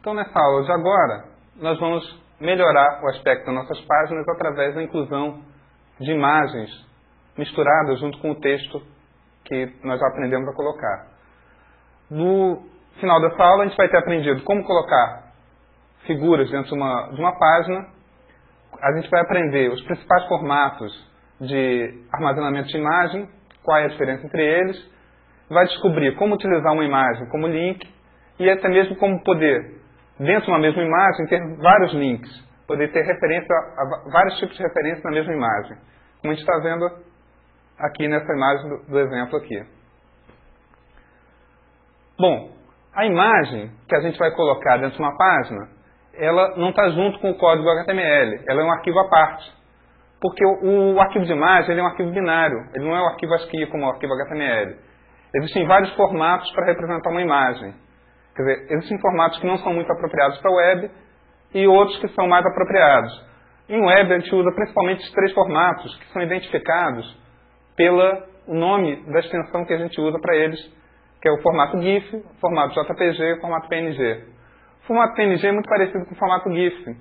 Então, nessa aula de agora, nós vamos melhorar o aspecto das nossas páginas através da inclusão de imagens misturadas junto com o texto que nós já aprendemos a colocar. No final dessa aula, a gente vai ter aprendido como colocar figuras dentro de uma página. A gente vai aprender os principais formatos de armazenamento de imagem, qual é a diferença entre eles, vai descobrir como utilizar uma imagem como link e até mesmo como poder, dentro de uma mesma imagem, ter vários links, poder ter referência a vários tipos de referência na mesma imagem, como a gente está vendo aqui nessa imagem do exemplo aqui. Bom, a imagem que a gente vai colocar dentro de uma página, ela não está junto com o código HTML, ela é um arquivo à parte. Porque o arquivo de imagem ele é um arquivo binário, ele não é um arquivo ASCII como o arquivo HTML. Existem vários formatos para representar uma imagem. Quer dizer, existem formatos que não são muito apropriados para a web e outros que são mais apropriados. Em web a gente usa principalmente os 3 formatos que são identificados pelo nome da extensão que a gente usa para eles, que é o formato GIF, o formato JPG e o formato PNG. O formato PNG é muito parecido com o formato GIF.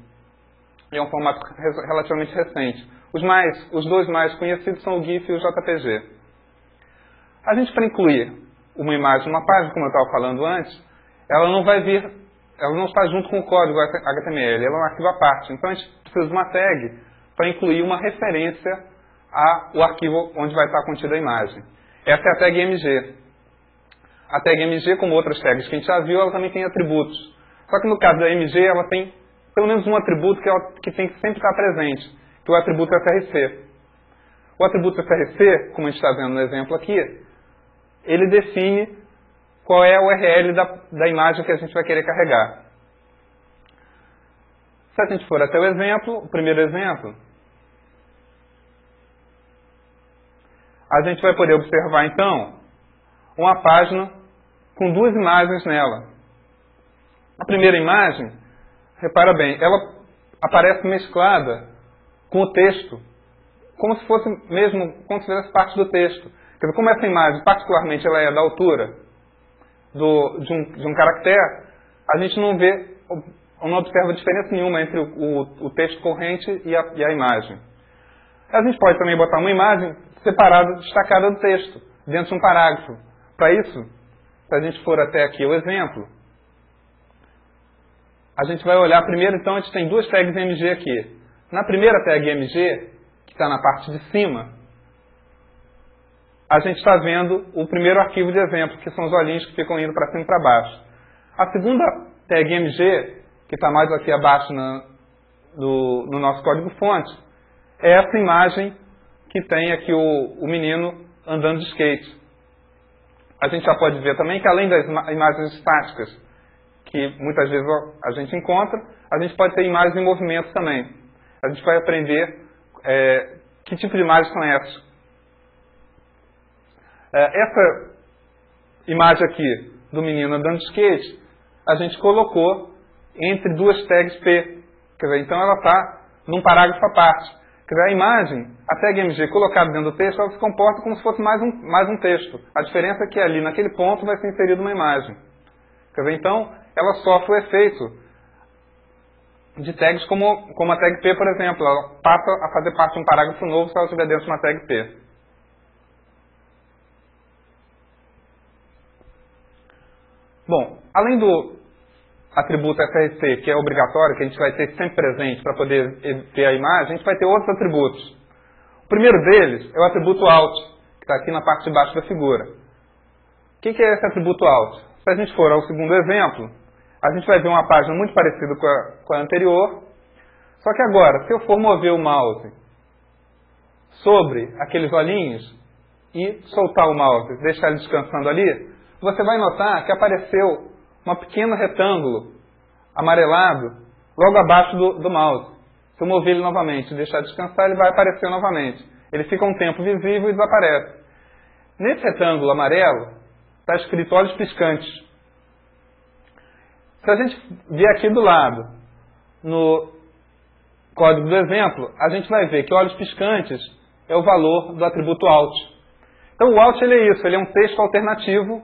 É um formato relativamente recente. Os dois mais conhecidos são o GIF e o JPG. A gente, para incluir uma imagem numa página, como eu estava falando antes, ela não está junto com o código HTML, ela é um arquivo à parte. Então a gente precisa de uma tag para incluir uma referência ao arquivo onde vai estar contida a imagem. Essa é a tag MG. A tag MG, como outras tags que a gente já viu, ela também tem atributos. Só que no caso da MG, ela tem pelo menos um atributo que tem que sempre estar presente, que é o atributo src. O atributo src, como a gente está vendo no exemplo aqui, ele define qual é a URL da imagem que a gente vai querer carregar. Se a gente for até o exemplo, o primeiro exemplo, a gente vai poder observar, então, uma página com 2 imagens nela. A primeira imagem, repara bem, ela aparece mesclada com o texto, como se fosse fizesse parte do texto. Quer dizer, como essa imagem, particularmente, ela é da altura de um caractere, a gente não observa diferença nenhuma entre o texto corrente e a imagem. A gente pode também botar uma imagem separada, destacada do texto, dentro de um parágrafo. Para isso, se a gente for até aqui o exemplo, a gente vai olhar primeiro, então, a gente tem 2 tags MG aqui. Na primeira tag MG, que está na parte de cima, a gente está vendo o primeiro arquivo de exemplo, que são os olhinhos que ficam indo para cima e para baixo. A segunda tag MG, que está mais aqui abaixo no nosso código-fonte, é essa imagem que tem aqui o menino andando de skate. A gente já pode ver também que, além das imagens estáticas, que muitas vezes a gente encontra, a gente pode ter imagens em movimento também. A gente vai aprender que tipo de imagens são essas. Essa imagem aqui do menino andando de skate, a gente colocou entre 2 tags P. Quer dizer, então ela está num parágrafo à parte. Quer dizer, a imagem, a tag MG colocada dentro do texto, ela se comporta como se fosse mais um texto. A diferença é que ali, naquele ponto, vai ser inserida uma imagem. Quer dizer, então, ela sofre o efeito de tags como a tag P, por exemplo. Ela passa a fazer parte de um parágrafo novo se ela estiver dentro de uma tag P. Bom, além do atributo src, que é obrigatório, que a gente vai ter sempre presente para poder ver a imagem, a gente vai ter outros atributos. O primeiro deles é o atributo alt, que está aqui na parte de baixo da figura. O que é esse atributo alt? Se a gente for ao segundo exemplo, a gente vai ver uma página muito parecida com a anterior, só que agora, se eu for mover o mouse sobre aqueles olhinhos e soltar o mouse, deixar ele descansando ali, você vai notar que apareceu um pequeno retângulo amarelado logo abaixo do mouse. Se eu mover ele novamente e deixar descansar, ele vai aparecer novamente. Ele fica um tempo visível e desaparece. Nesse retângulo amarelo está escrito olhos piscantes. Se a gente vier aqui do lado, no código do exemplo, a gente vai ver que olhos piscantes é o valor do atributo alt. Então o alt ele é isso, ele é um texto alternativo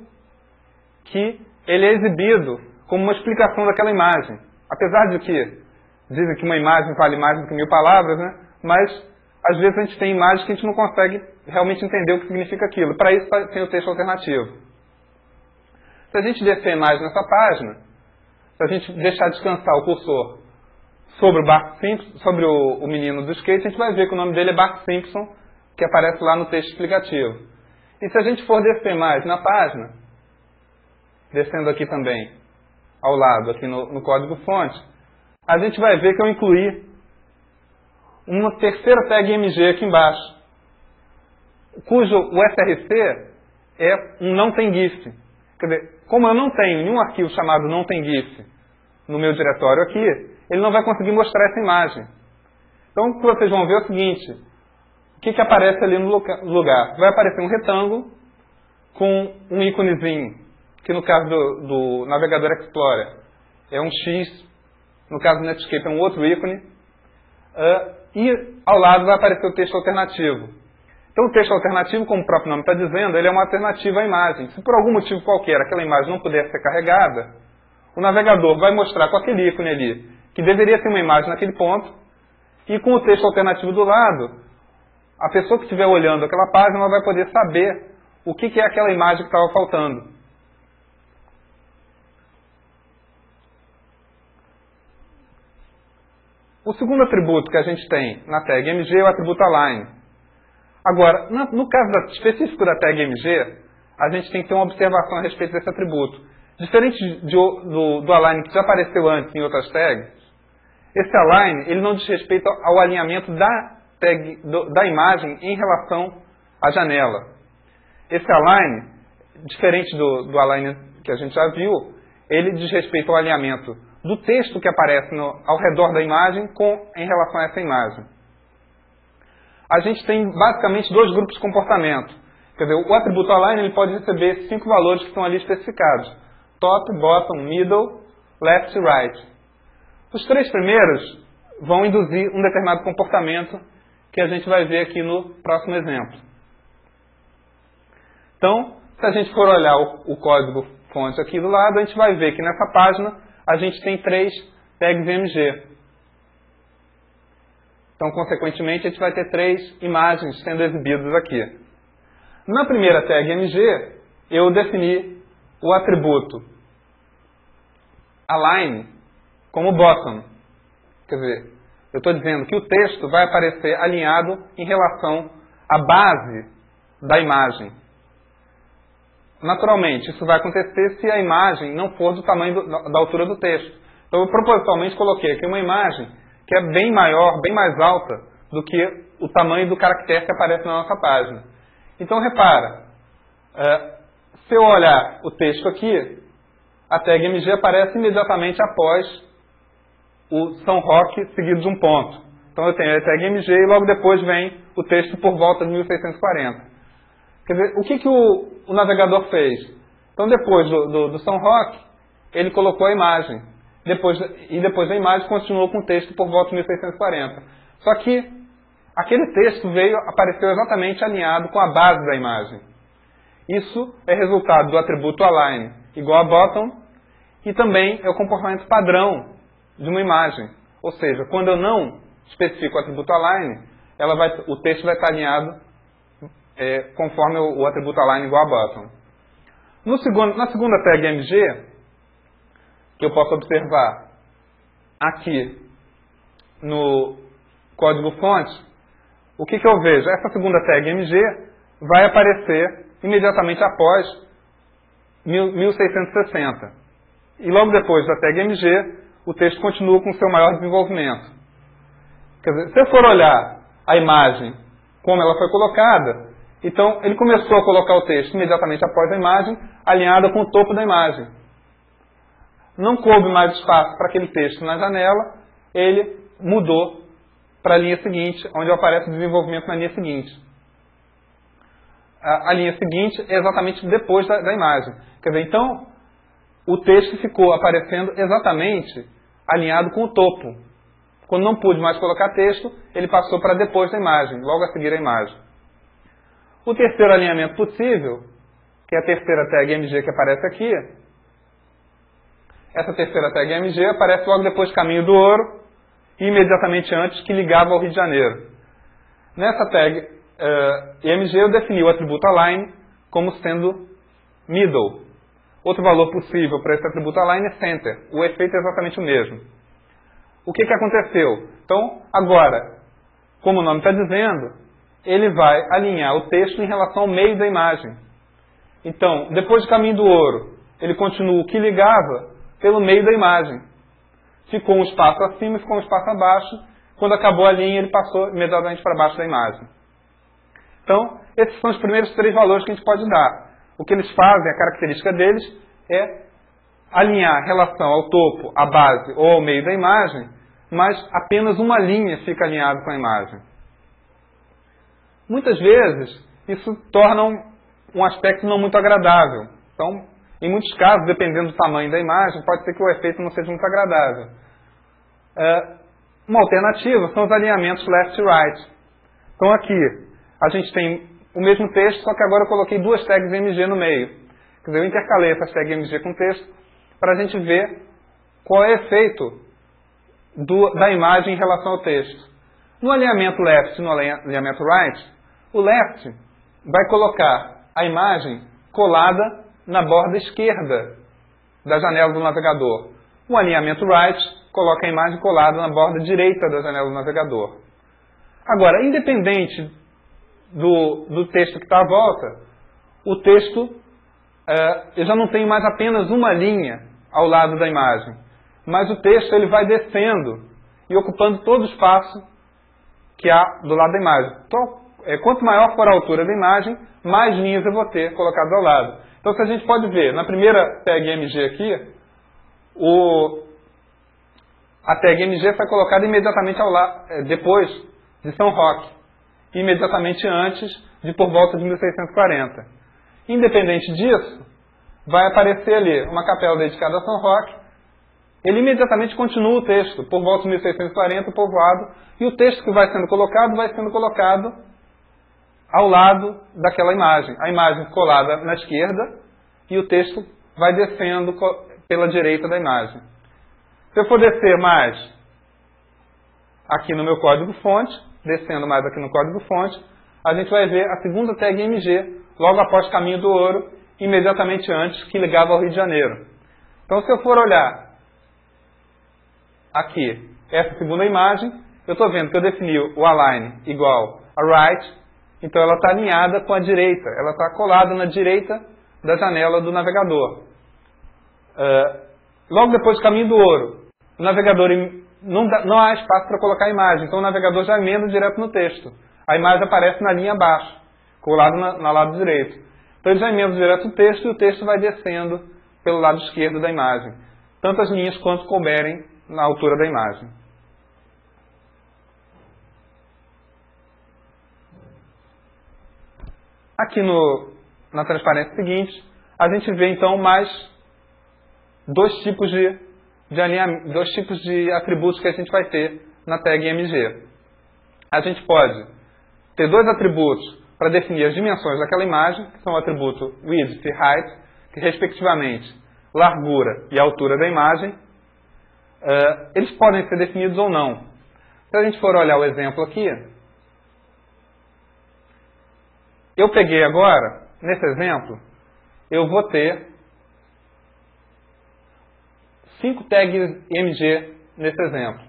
que ele é exibido como uma explicação daquela imagem. Apesar de que dizem que uma imagem vale mais do que 1000 palavras, né? Mas às vezes a gente tem imagens que a gente não consegue realmente entender o que significa aquilo. Para isso tem o texto alternativo. Se a gente descer a imagem nessa página, se a gente deixar descansar o cursor sobre o Bart Simpson, sobre o menino do skate, a gente vai ver que o nome dele é Bart Simpson, que aparece lá no texto explicativo. E se a gente for descer mais na página, descendo aqui também, ao lado, aqui no código-fonte, a gente vai ver que eu incluí uma terceira tag MG aqui embaixo, cujo o src é um não tem GIF. Quer dizer, como eu não tenho nenhum arquivo chamado não tem GIF no meu diretório aqui, ele não vai conseguir mostrar essa imagem. Então, o que vocês vão ver é o seguinte: o que aparece ali no lugar? Vai aparecer um retângulo com um íconezinho, que no caso do navegador Explorer é um X, no caso do Netscape é um outro ícone, e ao lado vai aparecer o texto alternativo. Então, o texto alternativo, como o próprio nome está dizendo, ele é uma alternativa à imagem. Se por algum motivo qualquer aquela imagem não puder ser carregada, o navegador vai mostrar com aquele ícone ali que deveria ter uma imagem naquele ponto, e com o texto alternativo do lado, a pessoa que estiver olhando aquela página ela vai poder saber o que é aquela imagem que estava faltando. O segundo atributo que a gente tem na tag MG é o atributo align. Agora, no caso específico da tag MG, a gente tem que ter uma observação a respeito desse atributo. Diferente do align que já apareceu antes em outras tags, esse align ele não diz respeito ao alinhamento da imagem em relação à janela. Esse align, diferente do align que a gente já viu, ele diz respeito ao alinhamento do texto que aparece ao redor da imagem em relação a essa imagem. A gente tem basicamente dois grupos de comportamento. Quer dizer, o atributo align ele pode receber esses 5 valores que estão ali especificados: top, bottom, middle, left e right. Os 3 primeiros vão induzir um determinado comportamento que a gente vai ver aqui no próximo exemplo. Então, se a gente for olhar o código fonte aqui do lado, a gente vai ver que nessa página a gente tem 3 tags MG. Então, consequentemente, a gente vai ter 3 imagens sendo exibidas aqui. Na primeira tag MG, eu defini o atributo align como bottom. Quer dizer, eu estou dizendo que o texto vai aparecer alinhado em relação à base da imagem. Naturalmente, isso vai acontecer se a imagem não for do tamanho da altura do texto. Então, eu propositalmente coloquei aqui uma imagem que é bem maior, bem mais alta do que o tamanho do caractere que aparece na nossa página. Então, repara, se eu olhar o texto aqui, a tag MG aparece imediatamente após o São Roque seguido de um ponto. Então, eu tenho a tag MG e logo depois vem o texto por volta de 1640. Quer dizer, o que o navegador fez? Então, depois do São Roque, ele colocou a imagem. Depois da imagem, continuou com o texto por volta de 1640. Só que aquele texto apareceu exatamente alinhado com a base da imagem. Isso é resultado do atributo align igual a bottom, e também é o comportamento padrão de uma imagem. Ou seja, quando eu não especifico o atributo align, o texto vai estar alinhado conforme o atributo align igual a bottom. Na segunda tag MG, que eu posso observar aqui no código-fonte, o que eu vejo? Essa segunda tag MG vai aparecer imediatamente após 1660. E logo depois da tag MG, o texto continua com o seu maior desenvolvimento. Quer dizer, se eu for olhar a imagem como ela foi colocada, então ele começou a colocar o texto imediatamente após a imagem, alinhada com o topo da imagem. Não coube mais espaço para aquele texto na janela, ele mudou para a linha seguinte, onde aparece o desenvolvimento na linha seguinte. A linha seguinte é exatamente depois da imagem. Quer dizer, então, o texto ficou aparecendo exatamente alinhado com o topo. Quando não pude mais colocar texto, ele passou para depois da imagem, logo a seguir a imagem. O terceiro alinhamento possível, que é a terceira tag MG que aparece aqui, Essa terceira tag IMG aparece logo depois Caminho do Ouro e imediatamente antes que ligava ao Rio de Janeiro. Nessa tag IMG eu defini o atributo align como sendo middle. Outro valor possível para esse atributo align é center. O efeito é exatamente o mesmo. O que aconteceu? Então, agora, como o nome está dizendo, ele vai alinhar o texto em relação ao meio da imagem. Então, depois do Caminho do Ouro, ele continua o que ligava pelo meio da imagem. Ficou um espaço acima e ficou um espaço abaixo. Quando acabou a linha, ele passou imediatamente para baixo da imagem. Então, esses são os primeiros 3 valores que a gente pode dar. O que eles fazem, a característica deles, é alinhar a relação ao topo, à base ou ao meio da imagem, mas apenas uma linha fica alinhada com a imagem. Muitas vezes, isso torna um aspecto não muito agradável. Então, em muitos casos, dependendo do tamanho da imagem, pode ser que o efeito não seja muito agradável. Uma alternativa são os alinhamentos left e right. Então, aqui, a gente tem o mesmo texto, só que agora eu coloquei 2 tags MG no meio. Quer dizer, eu intercalei essas tags MG com texto para a gente ver qual é o efeito da imagem em relação ao texto. No alinhamento left e no alinhamento right, o left vai colocar a imagem colada na borda esquerda da janela do navegador. O alinhamento right coloca a imagem colada na borda direita da janela do navegador. Agora, independente do texto que está à volta, o texto, eu já não tenho mais apenas uma linha ao lado da imagem, mas o texto ele vai descendo e ocupando todo o espaço que há do lado da imagem. Então, quanto maior for a altura da imagem, mais linhas eu vou ter colocadas ao lado. Então, se a gente pode ver, na primeira tag MG aqui, a tag MG foi colocada imediatamente ao lado, depois de São Roque, imediatamente antes de por volta de 1640. Independente disso, vai aparecer ali uma capela dedicada a São Roque. Ele imediatamente continua o texto, por volta de 1640, povoado, e o texto que vai sendo colocado ao lado daquela imagem. A imagem colada na esquerda e o texto vai descendo pela direita da imagem. Se eu for descer mais aqui no meu código-fonte, descendo mais aqui no código-fonte, a gente vai ver a segunda tag MG, logo após Caminho do Ouro, imediatamente antes, que ligava ao Rio de Janeiro. Então, se eu for olhar aqui essa segunda imagem, eu estou vendo que eu defini o align igual a right, então ela está alinhada com a direita, ela está colada na direita da janela do navegador. Logo depois do Caminho do Ouro, o navegador não há espaço para colocar a imagem, então o navegador já emenda direto no texto. A imagem aparece na linha abaixo, colado na lado direito. Então ele já emenda direto no texto e o texto vai descendo pelo lado esquerdo da imagem. Tanto as linhas quanto couberem na altura da imagem. Aqui na transparência seguinte, a gente vê então mais dois tipos de atributos que a gente vai ter na tag MG. A gente pode ter 2 atributos para definir as dimensões daquela imagem, que são o atributo width e height, que respectivamente largura e altura da imagem. Eles podem ser definidos ou não. Se a gente for olhar o exemplo aqui, eu peguei agora, nesse exemplo, eu vou ter 5 tags MG nesse exemplo.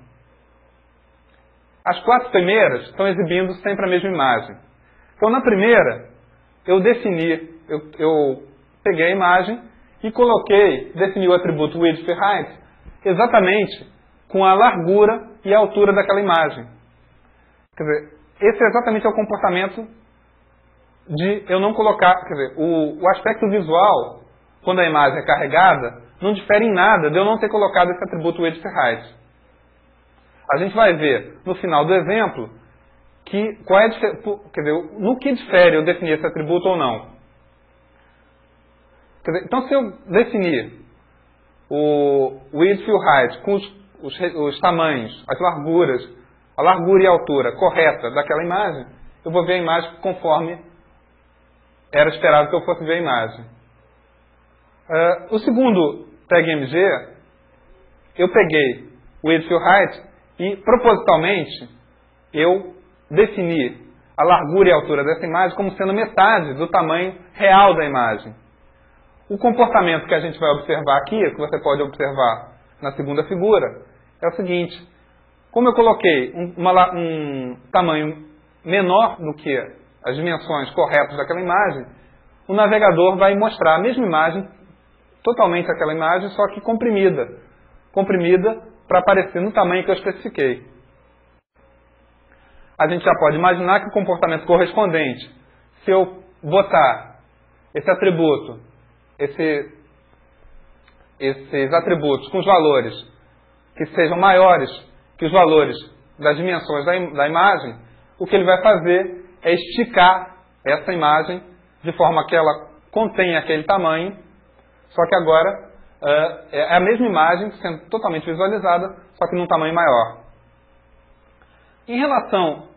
As 4 primeiras estão exibindo sempre a mesma imagem. Então, na primeira, eu peguei a imagem e defini o atributo width e height exatamente com a largura e a altura daquela imagem. Quer dizer, esse é exatamente o comportamento de eu não colocar... Quer dizer, o aspecto visual, quando a imagem é carregada, não difere em nada de eu não ter colocado esse atributo width e height. A gente vai ver no final do exemplo no que difere eu definir esse atributo ou não. Quer dizer, então, se eu definir o width e o height com os tamanhos, as larguras, a largura e a altura correta daquela imagem, eu vou ver a imagem conforme era esperado que eu fosse ver a imagem. O segundo tag MG eu peguei o width e o height e, propositalmente, eu defini a largura e a altura dessa imagem como sendo metade do tamanho real da imagem. O comportamento que a gente vai observar aqui, que você pode observar na segunda figura, é o seguinte. Como eu coloquei um tamanho menor do que as dimensões corretas daquela imagem, o navegador vai mostrar a mesma imagem, totalmente aquela imagem, só que comprimida. Comprimida para aparecer no tamanho que eu especifiquei. A gente já pode imaginar que o comportamento correspondente, se eu botar esse atributo, esses atributos com os valores que sejam maiores que os valores das dimensões da imagem, o que ele vai fazer é esticar essa imagem de forma que ela contém aquele tamanho, só que agora é a mesma imagem sendo totalmente visualizada, só que num tamanho maior. Em relação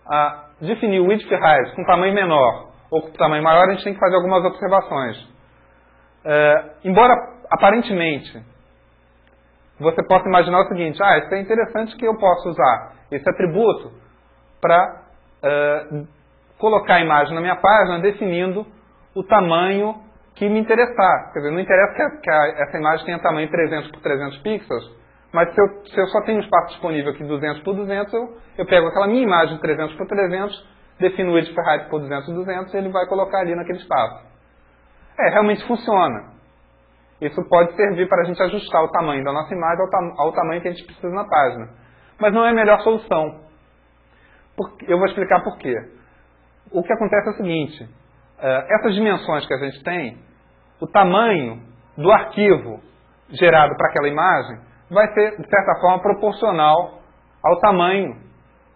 a definir o width e height com tamanho menor ou com tamanho maior, a gente tem que fazer algumas observações. Embora aparentemente você possa imaginar o seguinte, isso é interessante que eu possa usar esse atributo para colocar a imagem na minha página definindo o tamanho que me interessar. Quer dizer, não interessa que essa imagem tenha tamanho 300 por 300 pixels, mas se eu só tenho um espaço disponível aqui 200 por 200, eu pego aquela minha imagem 300 por 300, defino o width e height por 200 por 200 e ele vai colocar ali naquele espaço. Realmente funciona. Isso pode servir para a gente ajustar o tamanho da nossa imagem ao tamanho que a gente precisa na página. Mas não é a melhor solução. Eu vou explicar por quê. O que acontece é o seguinte, essas dimensões que a gente tem, o tamanho do arquivo gerado para aquela imagem vai ser, de certa forma, proporcional ao tamanho,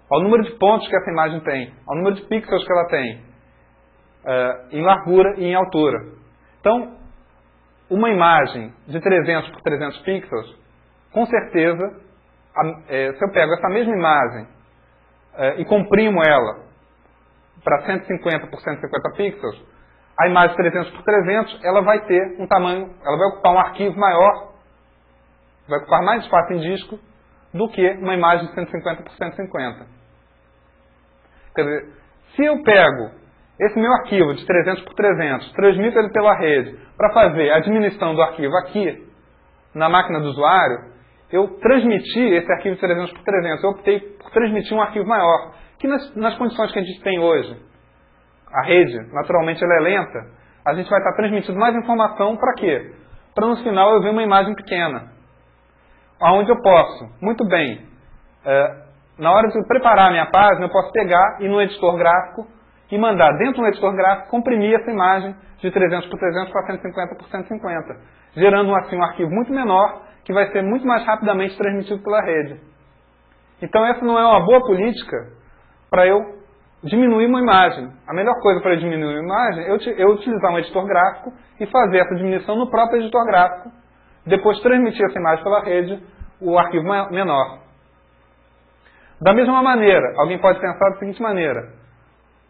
ao número de pontos que essa imagem tem, ao número de pixels que ela tem, em largura e em altura. Então, uma imagem de 300 por 300 pixels, com certeza, se eu pego essa mesma imagem e comprimo ela para 150 por 150 pixels, a imagem 300 por 300, ela vai ter um tamanho, ela vai ocupar um arquivo maior, vai ocupar mais espaço em disco do que uma imagem de 150 por 150. Quer dizer, se eu pego esse meu arquivo de 300 por 300, transmito ele pela rede para fazer a diminuição do arquivo aqui, na máquina do usuário, eu transmiti esse arquivo de 300 por 300, eu optei por transmitir um arquivo maior, que nas condições que a gente tem hoje, a rede, naturalmente, ela é lenta, a gente vai estar transmitindo mais informação para quê? Para no final eu ver uma imagem pequena, onde eu posso, muito bem, na hora de preparar a minha página, eu posso pegar e no editor gráfico e mandar dentro do editor gráfico comprimir essa imagem de 300 por 300 para 150 por 150, gerando assim um arquivo muito menor que vai ser muito mais rapidamente transmitido pela rede. Então essa não é uma boa política para eu diminuir uma imagem. A melhor coisa para eu diminuir uma imagem é eu utilizar um editor gráfico e fazer essa diminuição no próprio editor gráfico, depois transmitir essa imagem pela rede, o arquivo menor. Da mesma maneira, alguém pode pensar da seguinte maneira,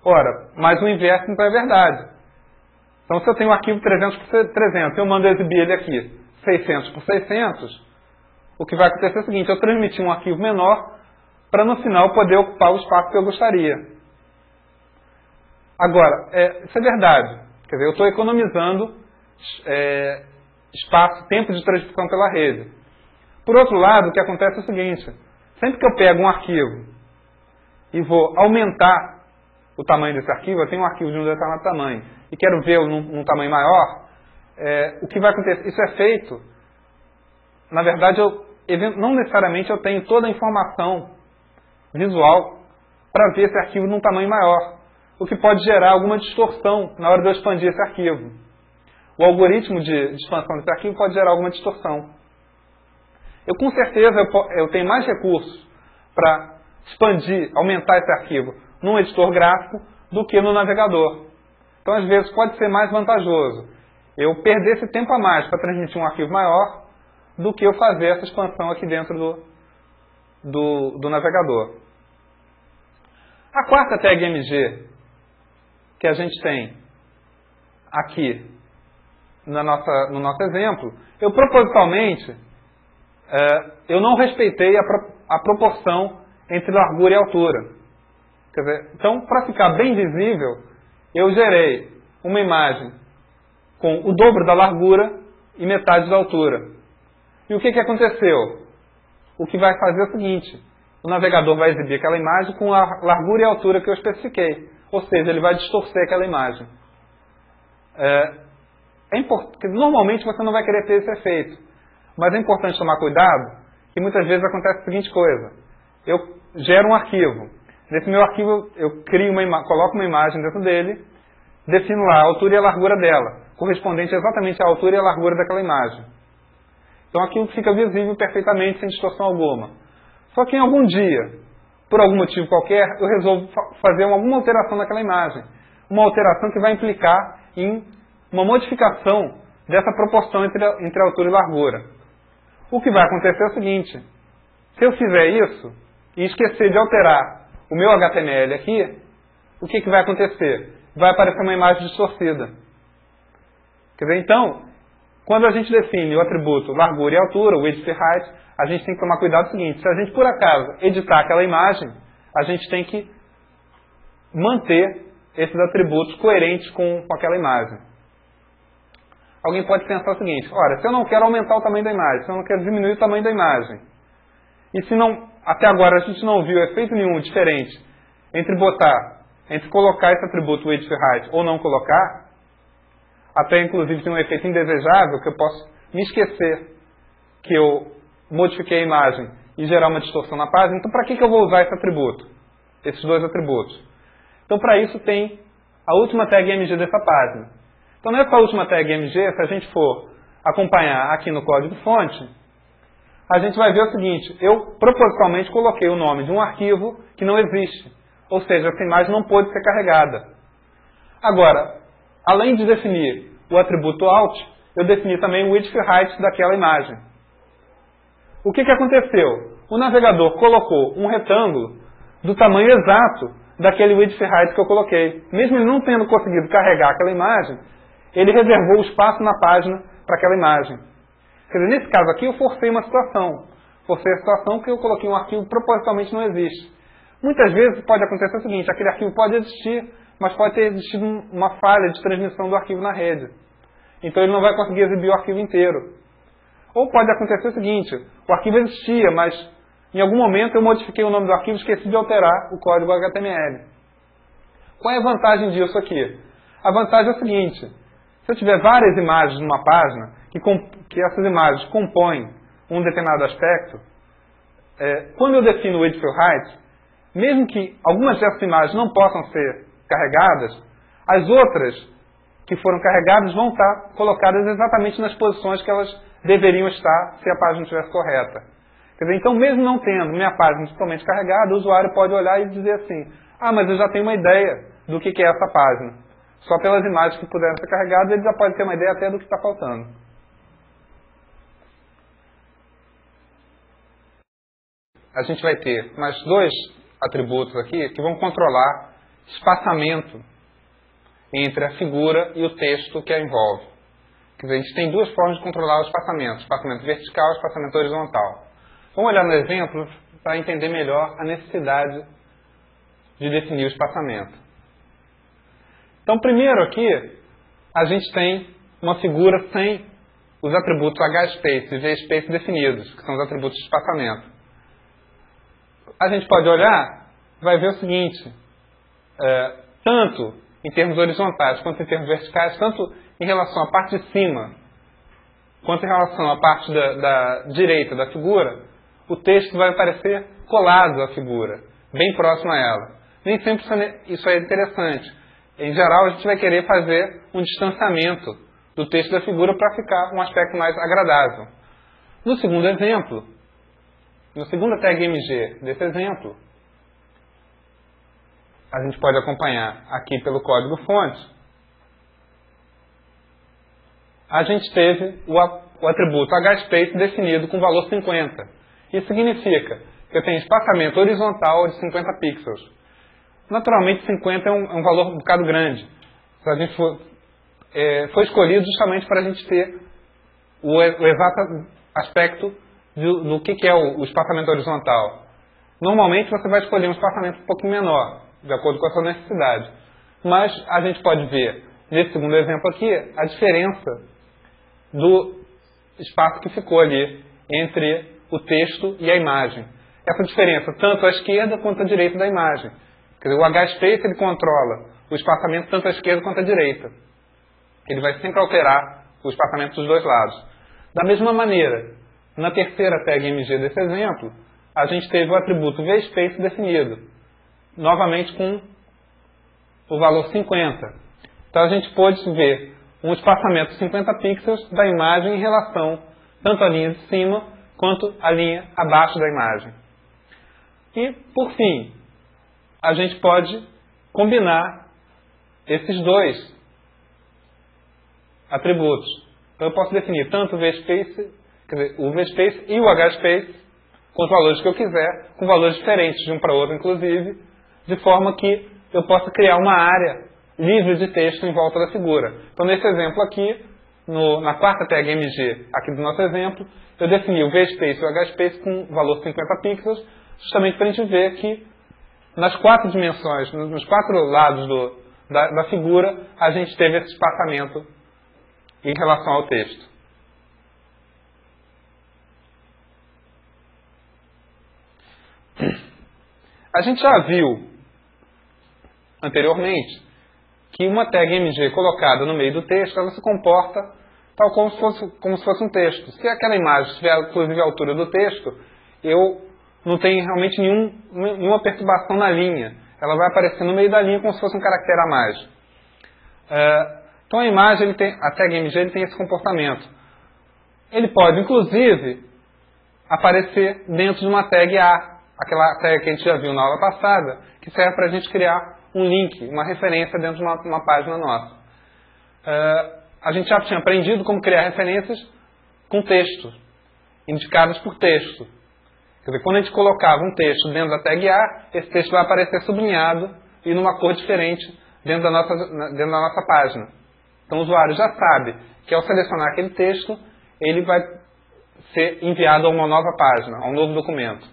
ora, mas o inverso não é verdade. Então se eu tenho um arquivo 300 por 300, eu mando exibir ele aqui 600 por 600, o que vai acontecer é o seguinte, eu transmiti um arquivo menor para no final poder ocupar o espaço que eu gostaria. Agora, isso é verdade. Quer dizer, eu estou economizando espaço, tempo de transmissão pela rede. Por outro lado, o que acontece é o seguinte, sempre que eu pego um arquivo e vou aumentar o tamanho desse arquivo, eu tenho um arquivo de um determinado tamanho e quero vê-lo num tamanho maior, o que vai acontecer? Isso é feito, na verdade, não necessariamente eu tenho toda a informação visual para ver esse arquivo num tamanho maior, o que pode gerar alguma distorção na hora de eu expandir esse arquivo. O algoritmo de expansão desse arquivo pode gerar alguma distorção. Com certeza, eu tenho mais recursos para expandir, aumentar esse arquivo num editor gráfico do que no navegador. Então, às vezes, pode ser mais vantajoso eu perder esse tempo a mais para transmitir um arquivo maior do que eu fazer essa expansão aqui dentro do navegador. A quarta tag MG que a gente tem aqui no nosso exemplo, eu propositalmente eu não respeitei a proporção entre largura e altura. Quer dizer, então, para ficar bem visível, eu gerei uma imagem com o dobro da largura e metade da altura. E o que aconteceu? O que vai fazer é o seguinte: o navegador vai exibir aquela imagem com a largura e a altura que eu especifiquei. Ou seja, ele vai distorcer aquela imagem. Porque normalmente você não vai querer ter esse efeito. Mas é importante tomar cuidado, que muitas vezes acontece a seguinte coisa: eu gero um arquivo. Nesse meu arquivo eu coloco uma imagem dentro dele, defino lá a altura e a largura dela, correspondente exatamente à altura e à largura daquela imagem. Então aquilo fica visível perfeitamente, sem distorção alguma. Só que em algum dia, por algum motivo qualquer, eu resolvo fazer alguma alteração naquela imagem. Uma alteração que vai implicar em uma modificação dessa proporção entre altura e largura. O que vai acontecer é o seguinte: se eu fizer isso e esquecer de alterar o meu HTML aqui, o que vai acontecer? Vai aparecer uma imagem distorcida. Quer dizer, então, quando a gente define o atributo largura e altura, o width e height, a gente tem que tomar cuidado com o seguinte: se a gente por acaso editar aquela imagem, a gente tem que manter esses atributos coerentes com aquela imagem. Alguém pode pensar o seguinte: ora, se eu não quero aumentar o tamanho da imagem, se eu não quero diminuir o tamanho da imagem, e se não, até agora a gente não viu efeito nenhum diferente entre colocar esse atributo width e height ou não colocar, até inclusive tem um efeito indesejável, que eu posso me esquecer que eu modifiquei a imagem e gerar uma distorção na página. Então, para que eu vou usar esse atributo? Esses dois atributos. Então, para isso tem a última tag MG dessa página. Então, nessa última tag MG, se a gente for acompanhar aqui no código-fonte, a gente vai ver o seguinte: eu propositalmente coloquei o nome de um arquivo que não existe. Ou seja, essa imagem não pôde ser carregada. Agora, além de definir o atributo alt, eu defini também o width e height daquela imagem. O que aconteceu? O navegador colocou um retângulo do tamanho exato daquele width e height que eu coloquei. Mesmo ele não tendo conseguido carregar aquela imagem, ele reservou o espaço na página para aquela imagem. Quer dizer, nesse caso aqui eu forcei uma situação. Forcei a situação que eu coloquei um arquivo que propositalmente não existe. Muitas vezes pode acontecer o seguinte: aquele arquivo pode existir, mas pode ter existido uma falha de transmissão do arquivo na rede. Então ele não vai conseguir exibir o arquivo inteiro. Ou pode acontecer o seguinte: o arquivo existia, mas em algum momento eu modifiquei o nome do arquivo e esqueci de alterar o código HTML. Qual é a vantagem disso aqui? A vantagem é o seguinte: se eu tiver várias imagens numa página, que essas imagens compõem um determinado aspecto, quando eu defino o width e height, mesmo que algumas dessas imagens não possam ser carregadas, as outras que foram carregadas vão estar colocadas exatamente nas posições que elas deveriam estar se a página estivesse correta. Quer dizer, então, mesmo não tendo minha página totalmente carregada, o usuário pode olhar e dizer assim: ah, mas eu já tenho uma ideia do que é essa página. Só pelas imagens que puderam ser carregadas, ele já pode ter uma ideia até do que está faltando. A gente vai ter mais dois atributos aqui que vão controlar espaçamento entre a figura e o texto que a envolve. Quer dizer, a gente tem duas formas de controlar o espaçamento vertical e espaçamento horizontal. Vamos olhar no exemplo para entender melhor a necessidade de definir o espaçamento. Então, primeiro aqui, a gente tem uma figura sem os atributos hspace e vspace definidos, que são os atributos de espaçamento. A gente pode olhar, vai ver o seguinte: tanto em termos horizontais quanto em termos verticais, tanto em relação à parte de cima quanto em relação à parte da direita da figura, o texto vai aparecer colado à figura, bem próximo a ela. Nem sempre isso é interessante. Em geral, a gente vai querer fazer um distanciamento do texto da figura para ficar um aspecto mais agradável. No segundo exemplo, no segundo tag MG desse exemplo, a gente pode acompanhar aqui pelo código-fonte, a gente teve o atributo hspace definido com valor 50. Isso significa que eu tenho espaçamento horizontal de 50 pixels. Naturalmente, 50 é um valor um bocado grande. Se a gente foi escolhido justamente para a gente ter o exato aspecto do que é o espaçamento horizontal. Normalmente você vai escolher um espaçamento um pouquinho menor, de acordo com a sua necessidade. Mas a gente pode ver, nesse segundo exemplo aqui, a diferença do espaço que ficou ali entre o texto e a imagem. Essa diferença, tanto à esquerda quanto à direita da imagem. Quer dizer, o H-space ele controla o espaçamento tanto à esquerda quanto à direita. Ele vai sempre alterar o espaçamento dos dois lados. Da mesma maneira, na terceira tag MG desse exemplo, a gente teve o atributo VSpace definido, novamente com o valor 50. Então a gente pôde ver um espaçamento de 50 pixels da imagem em relação tanto à linha de cima quanto à linha abaixo da imagem. E, por fim, a gente pode combinar esses dois atributos. Então eu posso definir tanto o VSpace, quer dizer, o VSpace e o HSpace com os valores que eu quiser, com valores diferentes de um para o outro, inclusive, de forma que eu possa criar uma área livre de texto em volta da figura. Então, nesse exemplo aqui, na quarta tag MG aqui do nosso exemplo, eu defini o VSpace e o HSpace com valor 50 pixels, justamente para a gente ver que nas quatro dimensões, nos quatro lados da figura, a gente teve esse espaçamento em relação ao texto. A gente já viu anteriormente que uma tag MG colocada no meio do texto, ela se comporta tal como se fosse um texto. Se aquela imagem estiver, inclusive, à altura do texto, eu não tenho realmente nenhuma perturbação na linha. Ela vai aparecer no meio da linha como se fosse um caractere a mais. Então a imagem, a tag MG, ele tem esse comportamento. Ele pode, inclusive, aparecer dentro de uma tag A, aquela tag que a gente já viu na aula passada, que serve para a gente criar um link, uma referência dentro de uma página nossa. A gente já tinha aprendido como criar referências com texto, indicadas por texto. Quer dizer, quando a gente colocava um texto dentro da tag A, esse texto vai aparecer sublinhado e numa cor diferente dentro da nossa página. Então o usuário já sabe que ao selecionar aquele texto, ele vai ser enviado a uma nova página, a um novo documento.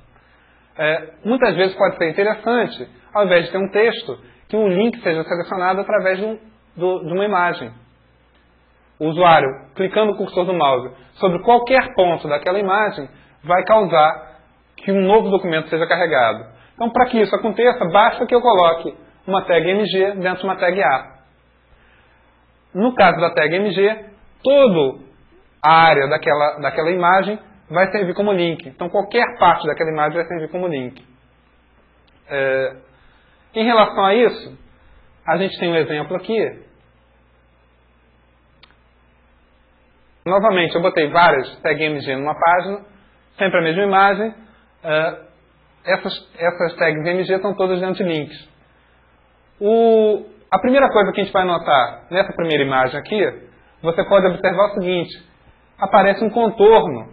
Muitas vezes pode ser interessante, ao invés de ter um texto, que um link seja selecionado através de uma imagem. O usuário, clicando o cursor do mouse sobre qualquer ponto daquela imagem, vai causar que um novo documento seja carregado. Então, para que isso aconteça, basta que eu coloque uma tag MG dentro de uma tag A. No caso da tag MG, toda a área daquela imagem vai servir como link. Então, qualquer parte daquela imagem vai servir como link. Em relação a isso, a gente tem um exemplo aqui. Novamente, eu botei várias tag MG numa página, sempre a mesma imagem. Essas tags MG estão todas dentro de links. A primeira coisa que a gente vai notar nessa primeira imagem aqui, você pode observar o seguinte: aparece um contorno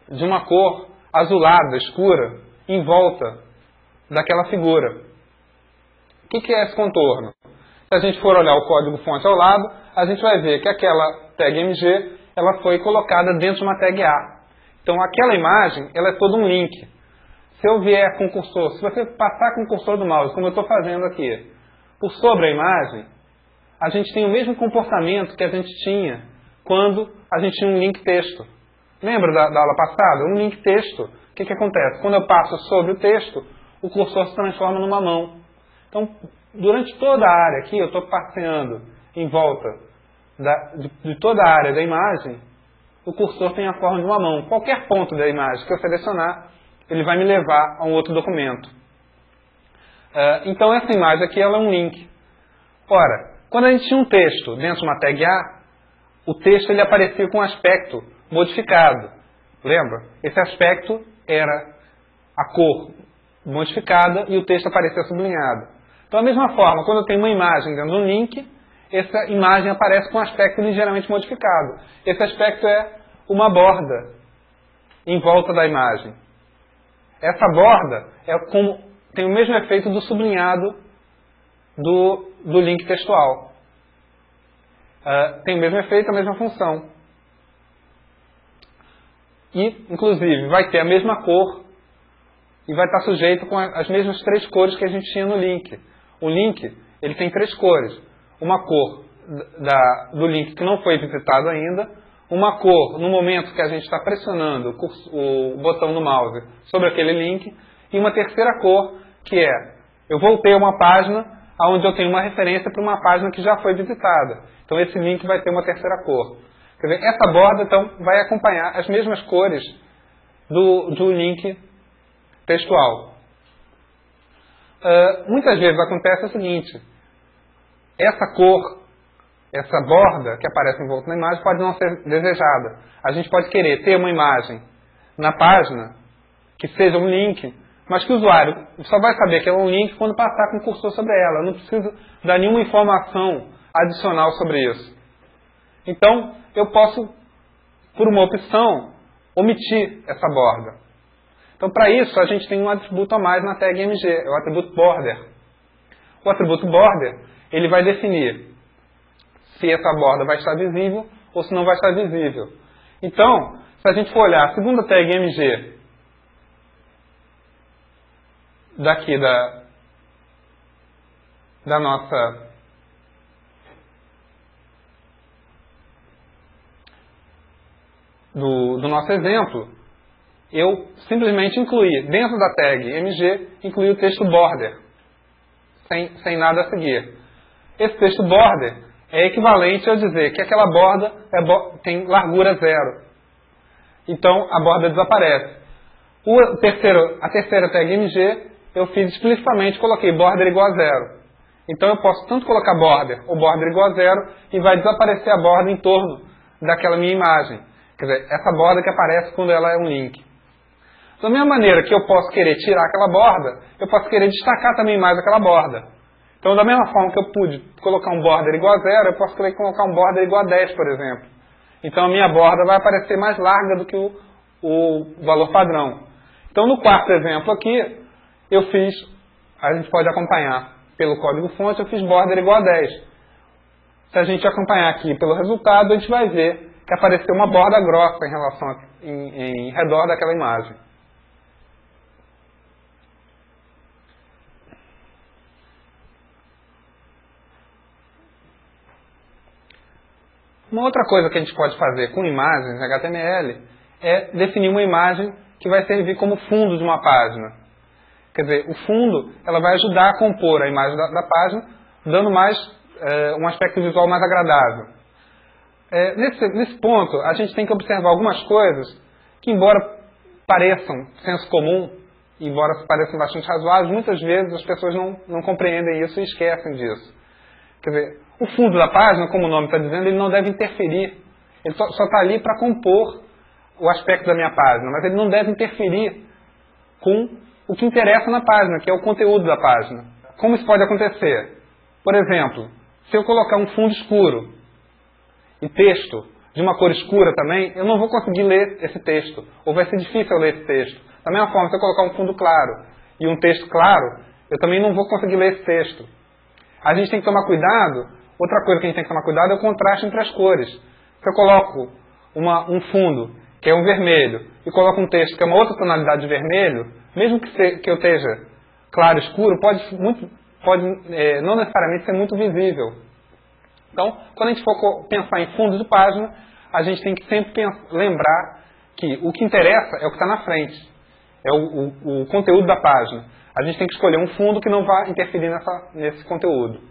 de uma cor azulada, escura, em volta daquela figura. O que é esse contorno? Se a gente for olhar o código-fonte ao lado, a gente vai ver que aquela tag MG ela foi colocada dentro de uma tag A. Então, aquela imagem ela é todo um link. Se eu vier com o cursor, se você passar com o cursor do mouse, como eu estou fazendo aqui, por sobre a imagem, a gente tem o mesmo comportamento que a gente tinha quando a gente tinha um link texto. Lembra da aula passada? Um link texto. O que acontece? Quando eu passo sobre o texto, o cursor se transforma numa mão. Então, durante toda a área aqui, eu estou passeando em volta de toda a área da imagem, o cursor tem a forma de uma mão. Qualquer ponto da imagem que eu selecionar, ele vai me levar a um outro documento. Então, essa imagem aqui ela é um link. Ora, quando a gente tinha um texto dentro de uma tag A, o texto ele aparecia com um aspecto modificado. Lembra? Esse aspecto era a cor modificada e o texto aparecia sublinhado. Então, da mesma forma, quando eu tenho uma imagem dentro de um link, essa imagem aparece com um aspecto ligeiramente modificado. Esse aspecto é uma borda em volta da imagem. Essa borda tem o mesmo efeito do sublinhado do link textual. Tem o mesmo efeito, a mesma função. e, inclusive, vai ter a mesma cor e vai estar sujeito com as mesmas 3 cores que a gente tinha no link. O link, ele tem 3 cores. Uma cor do link que não foi visitado ainda, uma cor no momento que a gente está pressionando o botão do mouse sobre aquele link, e uma terceira cor, que é, eu voltei a uma página onde eu tenho uma referência para uma página que já foi visitada. Então esse link vai ter uma terceira cor. Quer dizer, essa borda, então, vai acompanhar as mesmas cores do link textual. Muitas vezes acontece o seguinte, essa cor, essa borda que aparece em volta da imagem pode não ser desejada. A gente pode querer ter uma imagem na página que seja um link, mas que o usuário só vai saber que é um link quando passar com o cursor sobre ela. Eu não preciso dar nenhuma informação adicional sobre isso. Então, eu posso, por uma opção, omitir essa borda. Então, para isso, a gente tem um atributo a mais na tag MG, é o atributo border. O atributo border, ele vai definir se essa borda vai estar visível ou se não vai estar visível. Então, se a gente for olhar a segunda tag MG daqui da nossa do nosso exemplo, eu simplesmente incluí, dentro da tag MG, incluí o texto border, sem nada a seguir. Esse texto border é equivalente a dizer que aquela borda tem largura 0. Então, a borda desaparece. A terceira tag MG, eu fiz explicitamente, coloquei border igual a 0. Então, eu posso tanto colocar border ou border igual a 0 e vai desaparecer a borda em torno daquela minha imagem. Quer dizer, essa borda que aparece quando ela é um link. Da mesma maneira que eu posso querer tirar aquela borda, eu posso querer destacar também mais aquela borda. Então, da mesma forma que eu pude colocar um border igual a 0, eu posso querer colocar um border igual a 10, por exemplo. Então, a minha borda vai aparecer mais larga do que o valor padrão. Então, no quarto exemplo aqui, a gente pode acompanhar pelo código-fonte, eu fiz border igual a 10. Se a gente acompanhar aqui pelo resultado, a gente vai ver que apareceu uma borda grossa em redor daquela imagem. Uma outra coisa que a gente pode fazer com imagens em HTML é definir uma imagem que vai servir como fundo de uma página. Quer dizer, o fundo ela vai ajudar a compor a imagem da página, dando um aspecto visual mais agradável. Nesse ponto, a gente tem que observar algumas coisas que, embora pareçam senso comum, embora pareçam bastante razoáveis, muitas vezes as pessoas não compreendem isso e esquecem disso. Quer dizer, o fundo da página, como o nome está dizendo, ele não deve interferir. Ele só está ali para compor o aspecto da minha página, mas ele não deve interferir com o que interessa na página, que é o conteúdo da página. Como isso pode acontecer? Por exemplo, se eu colocar um fundo escuro e texto de uma cor escura também, eu não vou conseguir ler esse texto, ou vai ser difícil eu ler esse texto. Da mesma forma, se eu colocar um fundo claro e um texto claro, eu também não vou conseguir ler esse texto. A gente tem que tomar cuidado, outra coisa que a gente tem que tomar cuidado é o contraste entre as cores. Se eu coloco um fundo, que é um vermelho, e coloco um texto que é uma outra tonalidade de vermelho, mesmo que eu esteja claro escuro, pode não necessariamente ser muito visível. Então, quando a gente for pensar em fundo de página, a gente tem que sempre lembrar que o que interessa é o que está na frente. É o conteúdo da página. A gente tem que escolher um fundo que não vá interferir nesse conteúdo.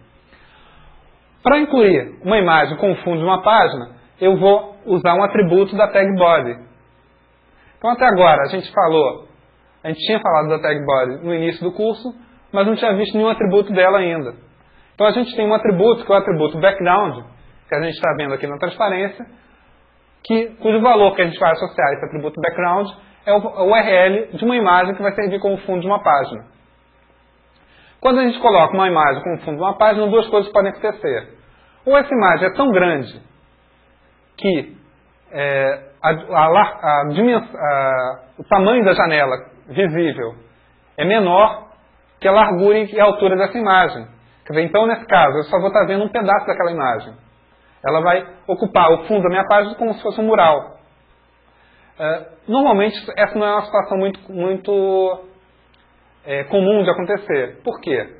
Para incluir uma imagem com o fundo de uma página, eu vou usar um atributo da tag body. Então, até agora, a gente tinha falado da tag body no início do curso, mas não tinha visto nenhum atributo dela ainda. Então, a gente tem um atributo, que é o atributo background, que a gente está vendo aqui na transparência, cujo valor que a gente vai associar a esse atributo background é o URL de uma imagem que vai servir como fundo de uma página. Quando a gente coloca uma imagem como fundo de uma página, duas coisas podem acontecer. Ou essa imagem é tão grande que o tamanho da janela visível é menor que a largura e a altura dessa imagem. Quer dizer, então, nesse caso, eu só vou estar vendo um pedaço daquela imagem. Ela vai ocupar o fundo da minha página como se fosse um mural. Normalmente, essa não é uma situação muito comum de acontecer. Por quê?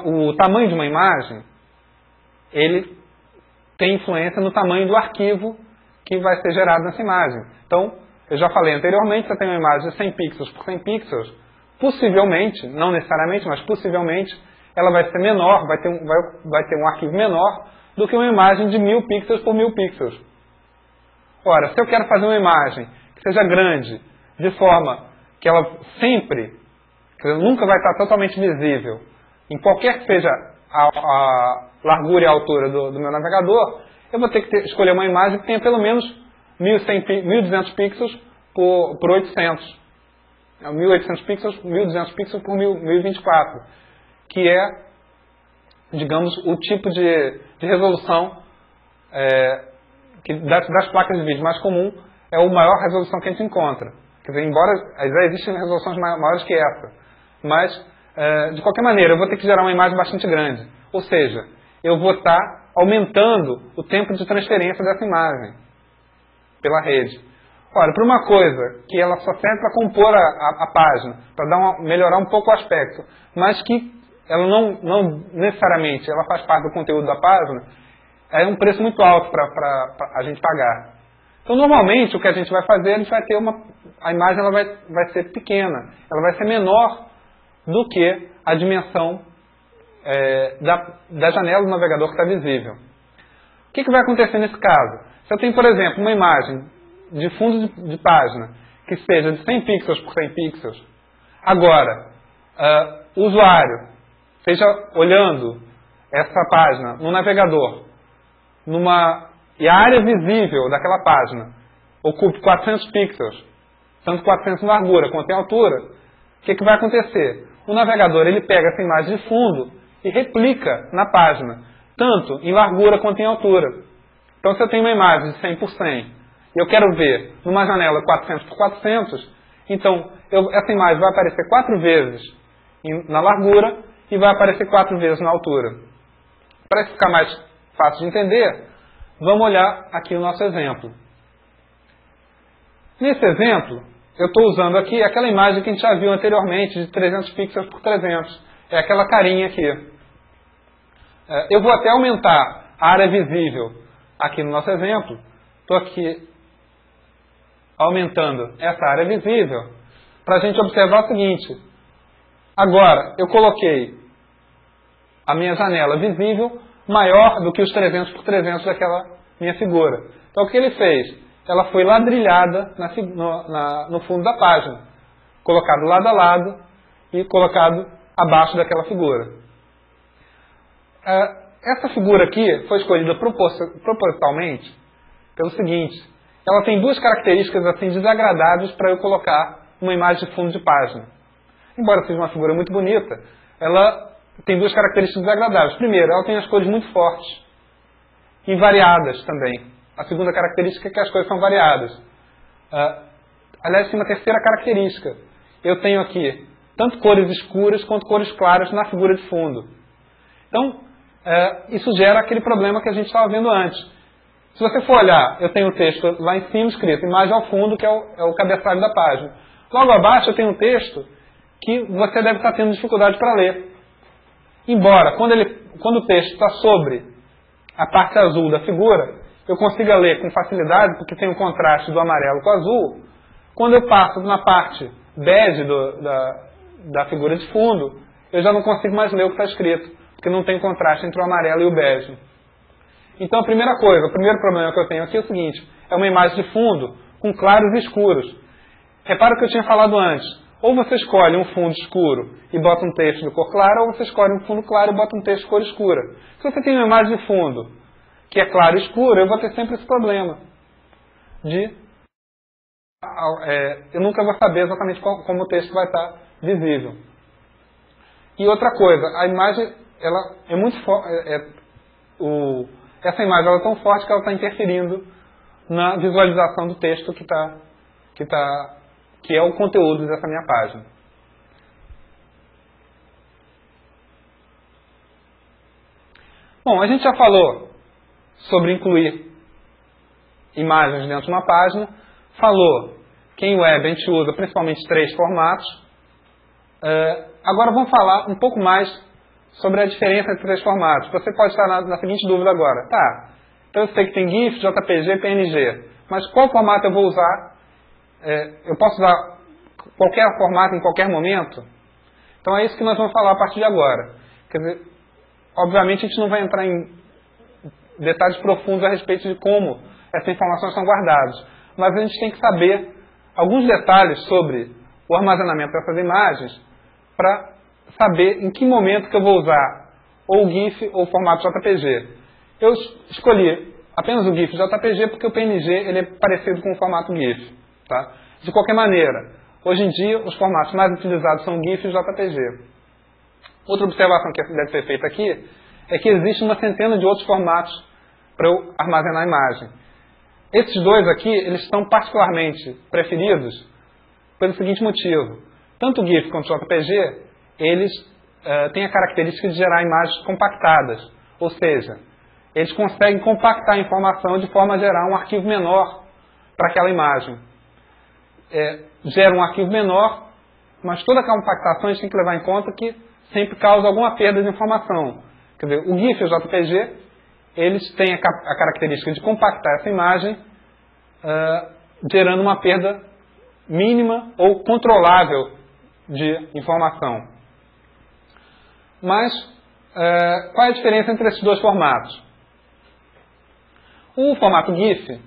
O tamanho de uma imagem, ele tem influência no tamanho do arquivo que vai ser gerado nessa imagem. Então, eu já falei anteriormente, você tem uma imagem de 100 pixels por 100 pixels, possivelmente, não necessariamente, mas possivelmente, ela vai ser menor, vai ter um arquivo menor do que uma imagem de 1000 pixels por 1000 pixels. Ora, se eu quero fazer uma imagem que seja grande, de forma que ela sempre, nunca vai estar totalmente visível, em qualquer que seja a largura e a altura do meu navegador, eu vou ter que escolher uma imagem que tenha pelo menos 1200 pixels por 800. 1800 pixels, 1200 pixels por 1024. Que é, digamos, o tipo de resolução que das placas de vídeo mais comum, é a maior resolução que a gente encontra. Quer dizer, embora já existem resoluções maiores que essa. Mas, de qualquer maneira, eu vou ter que gerar uma imagem bastante grande. Ou seja, eu vou estar aumentando o tempo de transferência dessa imagem pela rede. Ora, para uma coisa que ela só serve para compor a página, para melhorar um pouco o aspecto, mas que ela não necessariamente ela faz parte do conteúdo da página, é um preço muito alto para a gente pagar. Então, normalmente, o que a gente vai fazer, a gente vai ter a imagem ela vai ser pequena, ela vai ser menor do que a dimensão da janela do navegador que está visível. O que vai acontecer nesse caso? Se eu tenho, por exemplo, uma imagem de fundo de página que seja de 100 pixels por 100 pixels, agora, o usuário esteja olhando essa página no navegador, e a área visível daquela página ocupe 400 pixels, tanto 400 em largura quanto em altura, o que vai acontecer? O navegador ele pega essa imagem de fundo e replica na página, tanto em largura quanto em altura. Então, se eu tenho uma imagem de 100 por 100 e eu quero ver numa janela 400 por 400, então essa imagem vai aparecer 4 vezes na largura e vai aparecer 4 vezes na altura. Para ficar mais fácil de entender, vamos olhar aqui o nosso exemplo. Nesse exemplo, eu estou usando aqui aquela imagem que a gente já viu anteriormente, de 300 pixels por 300. É aquela carinha aqui. Eu vou até aumentar a área visível aqui no nosso exemplo. Estou aqui aumentando essa área visível para a gente observar o seguinte. Agora, eu coloquei a minha janela visível maior do que os 300 por 300 daquela minha figura. Então, o que ele fez? Ela foi ladrilhada no fundo da página, colocado lado a lado e colocado abaixo daquela figura. Essa figura aqui foi escolhida propositalmente pelo seguinte: ela tem duas características assim desagradáveis para eu colocar uma imagem de fundo de página. Embora seja uma figura muito bonita, ela tem duas características desagradáveis. Primeiro, ela tem as cores muito fortes e variadas também. A segunda característica é que as cores são variadas. Aliás, tem uma terceira característica. Eu tenho aqui tanto cores escuras quanto cores claras na figura de fundo. Então, isso gera aquele problema que a gente estava vendo antes. Se você for olhar, eu tenho o texto lá em cima escrito, imagem ao fundo, que é o cabeçalho da página. Logo abaixo eu tenho um texto que você deve estar tendo dificuldade para ler. Embora, quando o texto está sobre a parte azul da figura, eu consiga ler com facilidade, porque tem o contraste do amarelo com o azul. Quando eu passo na parte bege da figura de fundo, eu já não consigo mais ler o que está escrito, porque não tem contraste entre o amarelo e o bege. Então, a primeira coisa, o primeiro problema que eu tenho aqui é o seguinte: é uma imagem de fundo com claros e escuros. Repara o que eu tinha falado antes. Ou você escolhe um fundo escuro e bota um texto de cor clara, ou você escolhe um fundo claro e bota um texto de cor escura. Se você tem uma imagem de fundo que é claro e escuro, eu vou ter sempre esse problema eu nunca vou saber exatamente como o texto vai estar visível. E outra coisa, a imagem ela é muito forte. Essa imagem ela é tão forte que ela está interferindo na visualização do texto que é o conteúdo dessa minha página. Bom, a gente já falou sobre incluir imagens dentro de uma página, falou que em web a gente usa principalmente 3 formatos. Agora vamos falar um pouco mais sobre a diferença entre 3 formatos. Você pode estar na seguinte dúvida agora. Tá, então eu sei que tem GIF, JPG, PNG, mas qual formato eu vou usar? Eu posso usar qualquer formato em qualquer momento? Então é isso que nós vamos falar a partir de agora. Quer dizer, obviamente a gente não vai entrar em detalhes profundos a respeito de como essas informações são guardadas, mas a gente tem que saber alguns detalhes sobre o armazenamento dessas imagens para saber em que momento que eu vou usar ou o GIF ou o formato JPG. Eu escolhi apenas o GIF JPG porque o PNG ele é parecido com o formato GIF. Tá? De qualquer maneira, hoje em dia os formatos mais utilizados são o GIF e o JPG. Outra observação que deve ser feita aqui é que existe uma centena de outros formatos para eu armazenar a imagem. Esses dois aqui, eles estão particularmente preferidos pelo seguinte motivo. Tanto o GIF quanto o JPG, eles têm a característica de gerar imagens compactadas. Ou seja, eles conseguem compactar a informação de forma a gerar um arquivo menor para aquela imagem. Gera um arquivo menor, mas toda a compactação a gente tem que levar em conta que sempre causa alguma perda de informação. Quer dizer, o GIF e o JPG, eles têm a característica de compactar essa imagem, gerando uma perda mínima ou controlável de informação. Mas, qual é a diferença entre esses dois formatos? O formato GIF,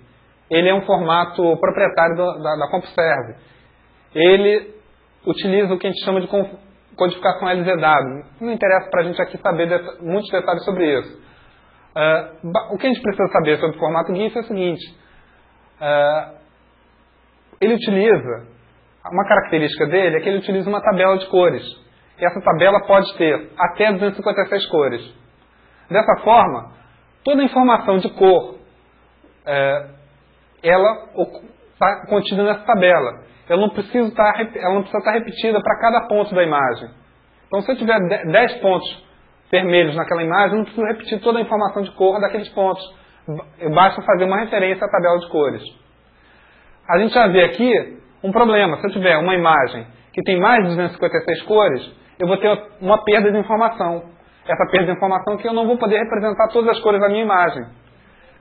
ele é um formato proprietário da CompuServe. Ele utiliza o que a gente chama de codificação LZW. Não interessa para a gente aqui saber muitos detalhes sobre isso. O que a gente precisa saber sobre o formato GIF é o seguinte. Ele utiliza, uma característica dele é que ele utiliza uma tabela de cores. E essa tabela pode ter até 256 cores. Dessa forma, toda a informação de cor, ela está contida nessa tabela. Ela não precisa estar repetida para cada ponto da imagem. Então, se eu tiver 10 pontos vermelhos naquela imagem, eu não preciso repetir toda a informação de cor daqueles pontos. Basta fazer uma referência à tabela de cores. A gente já vê aqui um problema. Se eu tiver uma imagem que tem mais de 256 cores, eu vou ter uma perda de informação. Essa perda de informação que eu não vou poder representar todas as cores da minha imagem.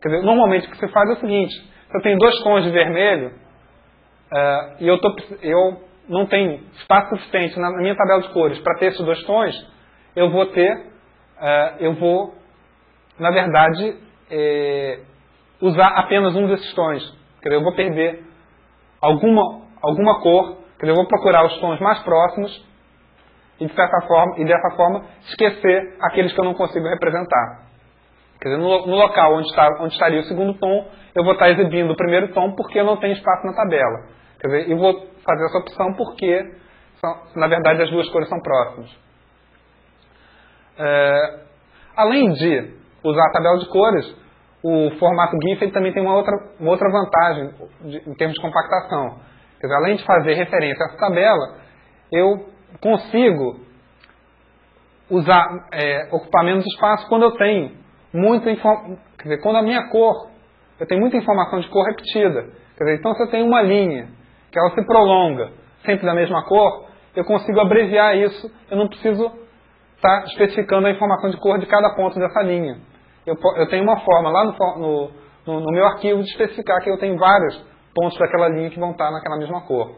Quer dizer, normalmente o que se faz é o seguinte. Se eu tenho 2 tons de vermelho e eu não tenho espaço suficiente na minha tabela de cores para ter esses 2 tons, eu vou, na verdade, usar apenas um desses tons. Quer dizer, eu vou perder alguma cor, quer dizer, eu vou procurar os tons mais próximos e, dessa forma, esquecer aqueles que eu não consigo representar. Quer dizer, no local onde estaria o segundo tom, eu vou estar exibindo o primeiro tom porque eu não tenho espaço na tabela. Quer dizer, e vou fazer essa opção porque, na verdade, as duas cores são próximas. Além de usar a tabela de cores, o formato GIF ele também tem uma outra vantagem em termos de compactação. Quer dizer, além de fazer referência a essa tabela, eu consigo ocupar menos espaço quando eu tenho quer dizer, quando a minha cor, eu tenho muita informação de cor repetida. Quer dizer, então se eu tenho uma linha que ela se prolonga sempre da mesma cor, eu consigo abreviar isso, eu não preciso estar especificando a informação de cor de cada ponto dessa linha. Eu tenho uma forma lá no meu arquivo de especificar que eu tenho vários pontos daquela linha que vão estar naquela mesma cor.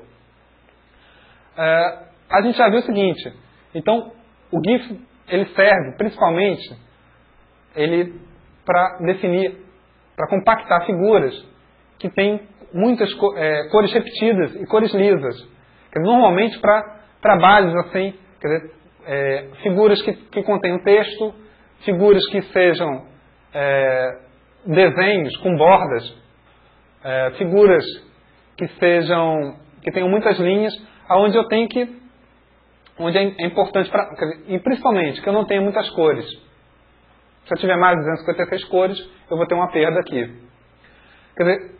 A gente já viu o seguinte, então o GIF ele serve principalmente para definir, para compactar figuras que têm muitas cores repetidas e cores lisas. Quer dizer, normalmente para trabalhos assim, quer dizer, figuras que contenham texto, figuras que sejam desenhos com bordas, figuras que tenham muitas linhas, onde onde é importante e principalmente que eu não tenha muitas cores. Se eu tiver mais de 256 cores, eu vou ter uma perda aqui. Quer dizer,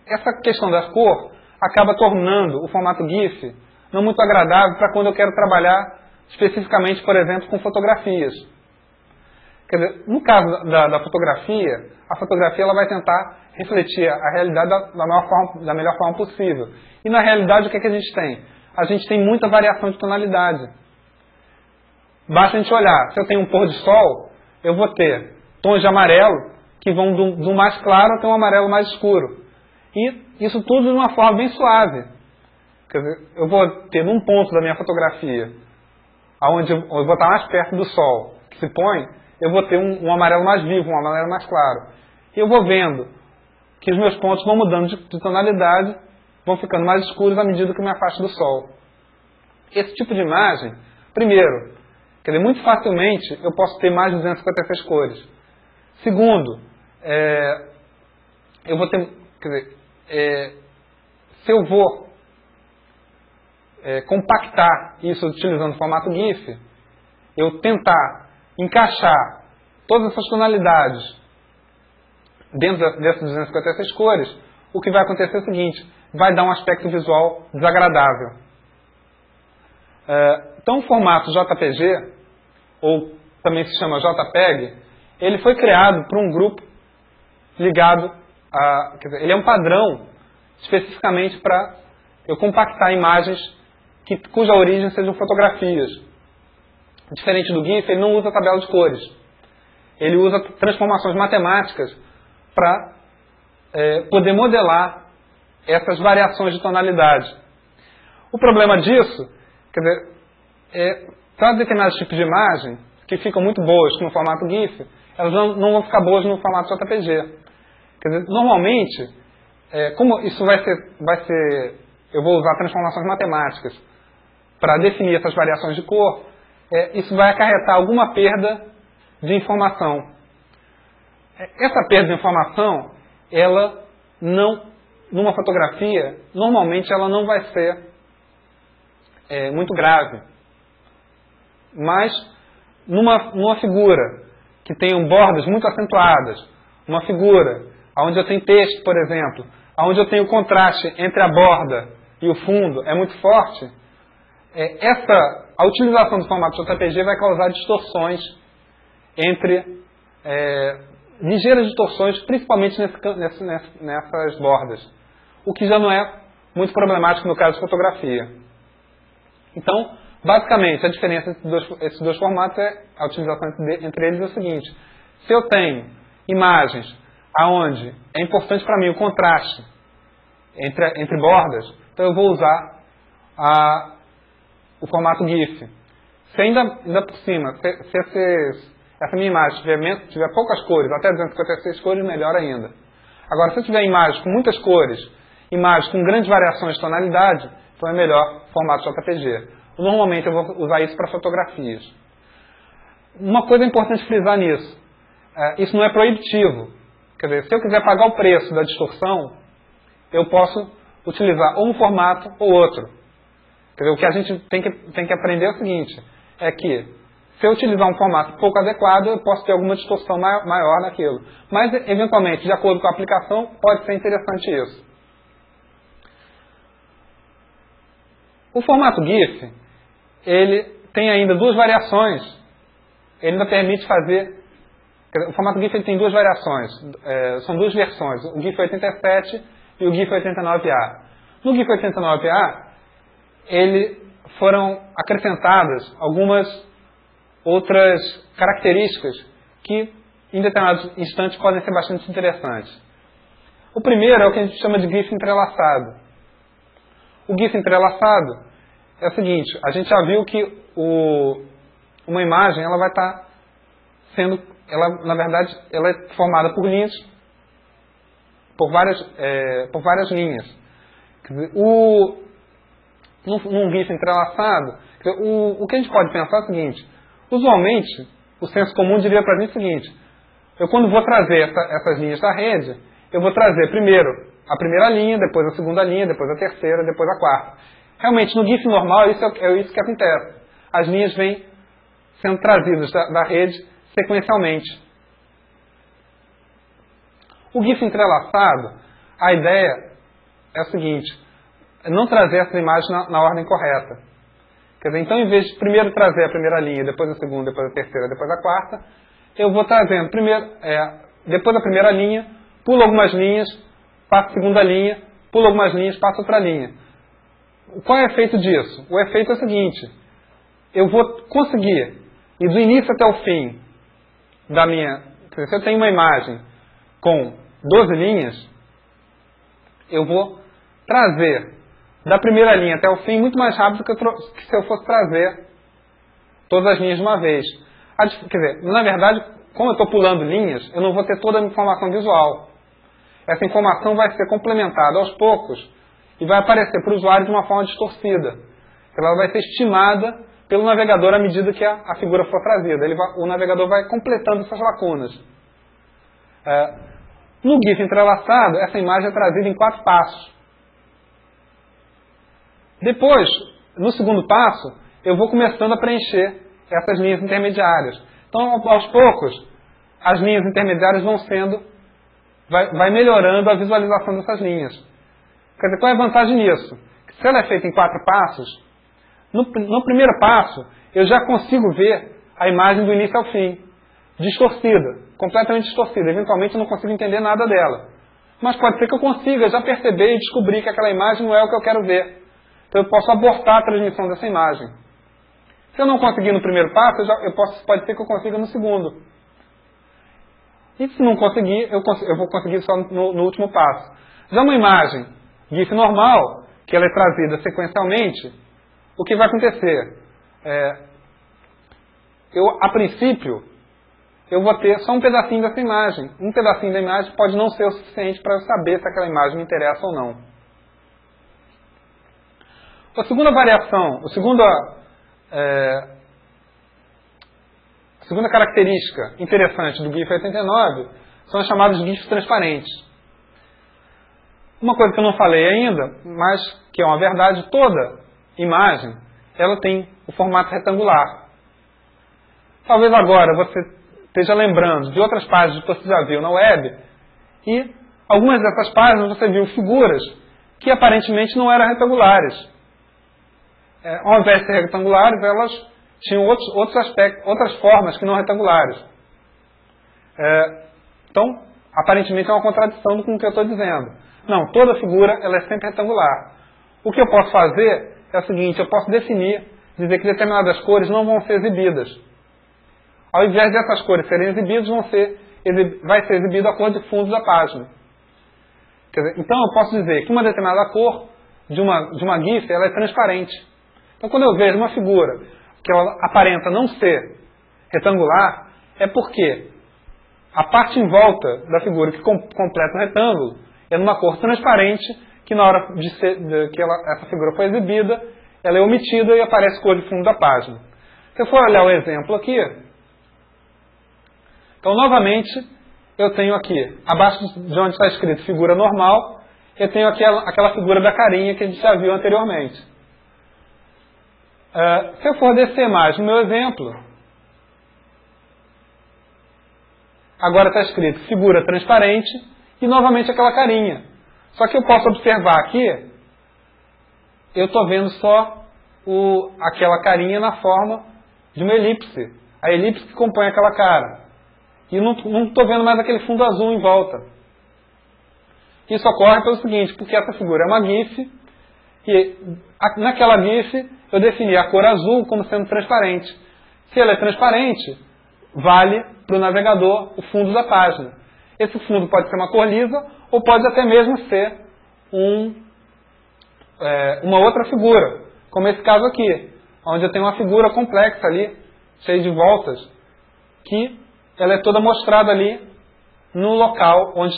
essa questão da cor acaba tornando o formato GIF não muito agradável para quando eu quero trabalhar especificamente, por exemplo, com fotografias. Quer dizer, no caso da fotografia, a fotografia ela vai tentar refletir a realidade da melhor forma possível. E na realidade, o que é que a gente tem? A gente tem muita variação de tonalidade. Basta a gente olhar. Se eu tenho um pôr de sol, eu vou ter tons de amarelo que vão do mais claro até um amarelo mais escuro. E isso tudo de uma forma bem suave. Quer dizer, eu vou ter num ponto da minha fotografia, onde eu vou estar mais perto do sol que se põe, eu vou ter um amarelo mais vivo, um amarelo mais claro. E eu vou vendo que os meus pontos vão mudando de tonalidade, vão ficando mais escuros à medida que eu me afasto do sol. Esse tipo de imagem, primeiro, quer dizer, muito facilmente eu posso ter mais de 256 cores. Segundo, eu vou ter, quer dizer, se eu vou compactar isso utilizando o formato GIF, eu tentar encaixar todas essas tonalidades dentro dessas 256 cores, o que vai acontecer é o seguinte, vai dar um aspecto visual desagradável. Então o formato JPG, ou também se chama JPEG, ele foi criado por um grupo ligado a... Quer dizer, ele é um padrão especificamente para eu compactar imagens cuja origem sejam fotografias. Diferente do GIF, ele não usa tabela de cores. Ele usa transformações matemáticas para poder modelar essas variações de tonalidade. O problema disso, quer dizer, para determinados tipos de imagem, que ficam muito boas no formato GIF, elas não vão ficar boas no formato JPG. Quer dizer, normalmente, como isso vai ser, eu vou usar transformações matemáticas para definir essas variações de cor, isso vai acarretar alguma perda de informação. Essa perda de informação, ela não, numa fotografia, normalmente ela não vai ser muito grave. Mas, numa figura que tenha bordas muito acentuadas, uma figura onde eu tenho texto, por exemplo, onde eu tenho o contraste entre a borda e o fundo é muito forte, a utilização do formato JPG vai causar distorções ligeiras distorções, principalmente nessas bordas, o que já não é muito problemático no caso de fotografia. Então, basicamente, a diferença entre esses dois formatos a utilização entre eles é o seguinte: se eu tenho imagens onde é importante para mim o contraste entre bordas, então eu vou usar o formato GIF. Se ainda por cima, se essa minha imagem tiver poucas cores, até 256 cores, melhor ainda. Agora, se eu tiver imagens com muitas cores, imagens com grandes variações de tonalidade, então é melhor o formato JPG. Normalmente eu vou usar isso para fotografias. Uma coisa importante frisar nisso, isso não é proibitivo. Quer dizer, se eu quiser pagar o preço da distorção, eu posso utilizar ou um formato ou outro. Quer dizer, o que a gente tem que aprender é o seguinte, é que se eu utilizar um formato pouco adequado, eu posso ter alguma distorção maior naquilo. Mas, eventualmente, de acordo com a aplicação, pode ser interessante isso. O formato GIF, ele tem ainda duas variações. Ele ainda permite fazer... O formato GIF ele tem duas variações. São duas versões, o GIF 87 e o GIF 89A. No GIF 89A, foram acrescentadas algumas outras características que, em determinados instantes, podem ser bastante interessantes. O primeiro é o que a gente chama de GIF entrelaçado. O GIF entrelaçado é o seguinte, a gente já viu que uma imagem ela vai estar sendo, na verdade, ela é formada por linhas, por várias linhas. Quer dizer, num GIF entrelaçado, o que a gente pode pensar é o seguinte: usualmente, o senso comum diria para mim o seguinte: eu quando vou trazer essas linhas da rede, eu vou trazer primeiro a primeira linha, depois a segunda linha, depois a terceira, depois a quarta. Realmente, no GIF normal, isso que acontece. As linhas vêm sendo trazidas da rede sequencialmente. O GIF entrelaçado, a ideia é o seguinte: não trazer essa imagem na ordem correta. Quer dizer, então, em vez de primeiro trazer a primeira linha, depois a segunda, depois a terceira, depois a quarta, eu vou trazendo primeiro, depois da primeira linha, pulo algumas linhas, passo a segunda linha, pulo algumas linhas, passo outra linha. Qual é o efeito disso? O efeito é o seguinte: eu vou conseguir, e do início até o fim da minha... Se eu tenho uma imagem com 12 linhas, eu vou trazer da primeira linha até o fim muito mais rápido que se eu fosse trazer todas as linhas de uma vez. Quer dizer, na verdade, como eu estou pulando linhas, eu não vou ter toda a informação visual. Essa informação vai ser complementada aos poucos e vai aparecer para o usuário de uma forma distorcida. Ela vai ser estimada pelo navegador à medida que a figura for trazida. O navegador vai completando essas lacunas. No GIF entrelaçado, essa imagem é trazida em 4 passos. Depois, no segundo passo, eu vou começando a preencher essas linhas intermediárias. Então, aos poucos, as linhas intermediárias vão sendo... Vai melhorando a visualização dessas linhas. Quer dizer, qual é a vantagem nisso? Se ela é feita em 4 passos, no primeiro passo, eu já consigo ver a imagem do início ao fim, distorcida, completamente distorcida. Eventualmente eu não consigo entender nada dela. Mas pode ser que eu consiga já perceber e descobrir que aquela imagem não é o que eu quero ver. Então eu posso abortar a transmissão dessa imagem. Se eu não conseguir no primeiro passo, pode ser que eu consiga no segundo. E se não conseguir, eu vou conseguir só no último passo. Já uma imagem GIF normal, que ela é trazida sequencialmente, o que vai acontecer? A princípio, eu vou ter só um pedacinho dessa imagem. Um pedacinho da imagem pode não ser o suficiente para eu saber se aquela imagem me interessa ou não. A segunda variação, a segunda característica interessante do GIF 89 são as chamadas GIFs transparentes. Uma coisa que eu não falei ainda, mas que é uma verdade, toda imagem ela tem o formato retangular. Talvez agora você esteja lembrando de outras páginas que você já viu na web, e algumas dessas páginas você viu figuras que aparentemente não eram retangulares. Ao invés de ser retangulares, elas tinham outros aspectos, outras formas que não retangulares. Então, aparentemente é uma contradição com o que eu estou dizendo. Não, toda figura ela é sempre retangular. O que eu posso fazer é o seguinte: eu posso dizer que determinadas cores não vão ser exibidas. Ao invés dessas cores serem exibidas, vai ser exibida a cor de fundo da página. Quer dizer, então eu posso dizer que uma determinada cor de uma GIF ela é transparente. Então quando eu vejo uma figura que ela aparenta não ser retangular, é porque a parte em volta da figura que completa o retângulo é numa cor transparente, que na hora que essa figura foi exibida, ela é omitida e aparece cor de fundo da página. Se eu for olhar o exemplo aqui, então novamente eu tenho aqui, abaixo de onde está escrito figura normal, eu tenho aquela figura da carinha que a gente já viu anteriormente. Se eu for descer mais no meu exemplo, agora está escrito figura transparente e novamente aquela carinha. Só que eu posso observar aqui, eu estou vendo só aquela carinha na forma de uma elipse. A elipse que compõe aquela cara. E não estou vendo mais aquele fundo azul em volta. Isso ocorre pelo seguinte: porque essa figura é uma GIF, e naquela GIF eu defini a cor azul como sendo transparente. Se ela é transparente, vale para o navegador o fundo da página. Esse fundo pode ser uma cor lisa, ou pode até mesmo ser uma outra figura, como esse caso aqui, onde eu tenho uma figura complexa ali, cheia de voltas, que ela é toda mostrada ali no local onde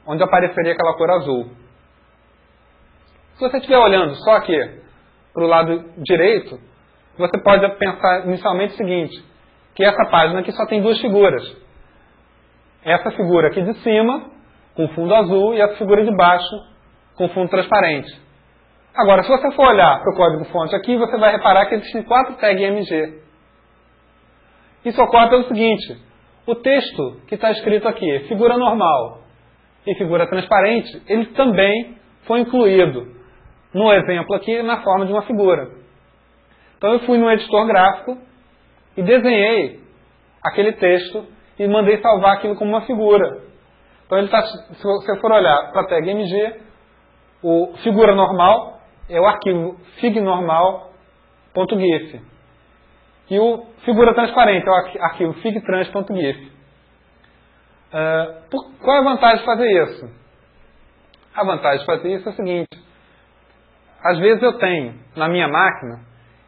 onde apareceria aquela cor azul. Se você estiver olhando só aqui para o lado direito, você pode pensar inicialmente o seguinte: que essa página aqui só tem 2 figuras. Essa figura aqui de cima, com fundo azul, e essa figura de baixo, com fundo transparente. Agora, se você for olhar para o código-fonte aqui, você vai reparar que existem 4 tags IMG. Isso ocorre pelo seguinte: o texto que está escrito aqui, figura normal e figura transparente, ele também foi incluído no exemplo aqui na forma de uma figura. Então eu fui no editor gráfico e desenhei aquele texto e mandei salvar aquilo como uma figura. Então, se você for olhar para a tag MG, o figura normal é o arquivo fignormal.gif. E o figura transparente é o arquivo figtrans.gif. Qual é a vantagem de fazer isso? A vantagem de fazer isso é o seguinte. Às vezes na minha máquina,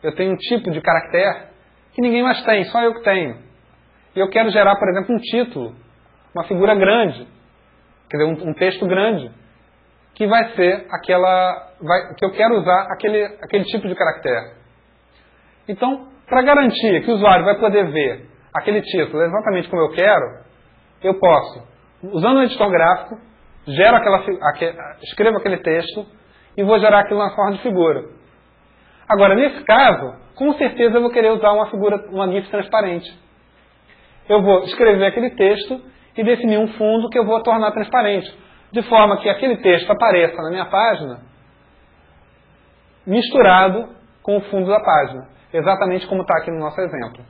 eu tenho um tipo de caractere que ninguém mais tem, só eu que tenho. E eu quero gerar, por exemplo, um título, uma figura grande, quer dizer, um texto grande, que vai ser que eu quero usar aquele tipo de caractere. Então, para garantir que o usuário vai poder ver aquele título exatamente como eu quero, eu posso, usando o editor gráfico, escrevo aquele texto e vou gerar aquilo na forma de figura. Agora, nesse caso, com certeza eu vou querer usar uma GIF transparente. Eu vou escrever aquele texto e definir um fundo que eu vou tornar transparente, de forma que aquele texto apareça na minha página misturado com o fundo da página, exatamente como está aqui no nosso exemplo.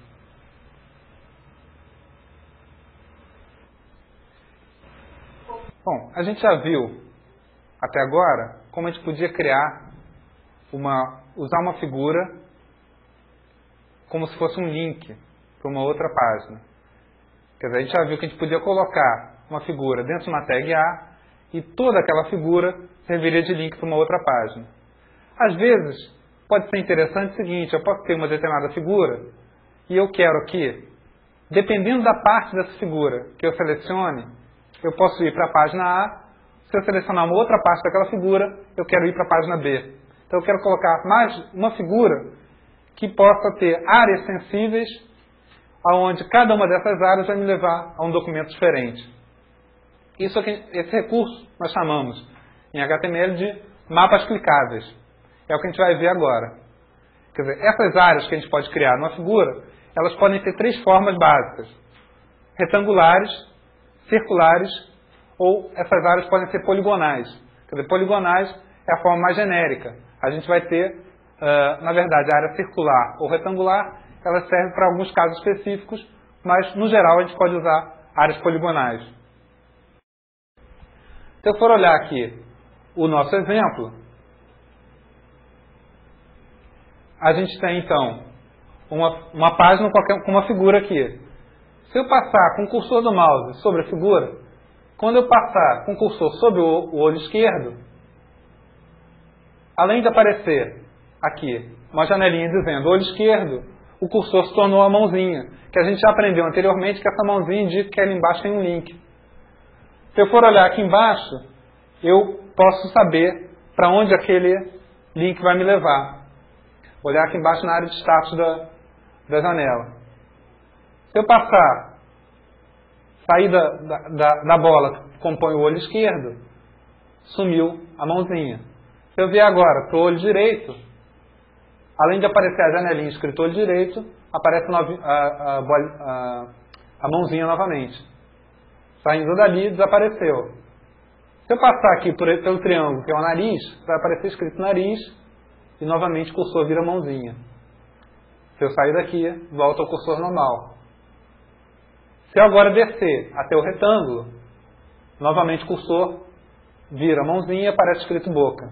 Bom, a gente já viu até agora como a gente podia usar uma figura como se fosse um link para uma outra página. Quer dizer, a gente já viu que a gente podia colocar uma figura dentro de uma tag A e toda aquela figura serviria de link para uma outra página. Às vezes, pode ser interessante o seguinte, eu posso ter uma determinada figura e eu quero aqui, dependendo da parte dessa figura que eu selecione, eu posso ir para a página A, se eu selecionar uma outra parte daquela figura, eu quero ir para a página B. Então eu quero colocar mais uma figura que possa ter áreas sensíveis, onde cada uma dessas áreas vai me levar a um documento diferente. Esse recurso nós chamamos em HTML de mapas clicáveis. É o que a gente vai ver agora. Quer dizer, essas áreas que a gente pode criar numa figura, elas podem ter três formas básicas: retangulares, circulares, ou essas áreas podem ser poligonais. Quer dizer, poligonais é a forma mais genérica. A gente vai ter, na verdade, a área circular ou retangular, ela serve para alguns casos específicos, mas, no geral, a gente pode usar áreas poligonais. Se eu for olhar aqui o nosso exemplo, a gente tem, então, uma página com uma figura aqui. Se eu passar com o cursor do mouse sobre a figura, quando eu passar com o cursor sobre o olho esquerdo, além de aparecer aqui uma janelinha dizendo olho esquerdo, o cursor se tornou a mãozinha, que a gente já aprendeu anteriormente que essa mãozinha indica que ali embaixo tem um link. Se eu for olhar aqui embaixo, eu posso saber para onde aquele link vai me levar. Vou olhar aqui embaixo na área de status da janela. Se eu sair da bola que compõe o olho esquerdo, sumiu a mãozinha. Se eu vier agora para o olho direito, além de aparecer a janelinha escrito olho direito, aparece a mãozinha novamente. Saindo dali, desapareceu. Se eu passar aqui pelo triângulo, que é o nariz, vai aparecer escrito nariz, e novamente o cursor vira mãozinha. Se eu sair daqui, volta ao cursor normal. Se eu agora descer até o retângulo, novamente o cursor vira mãozinha e aparece escrito boca.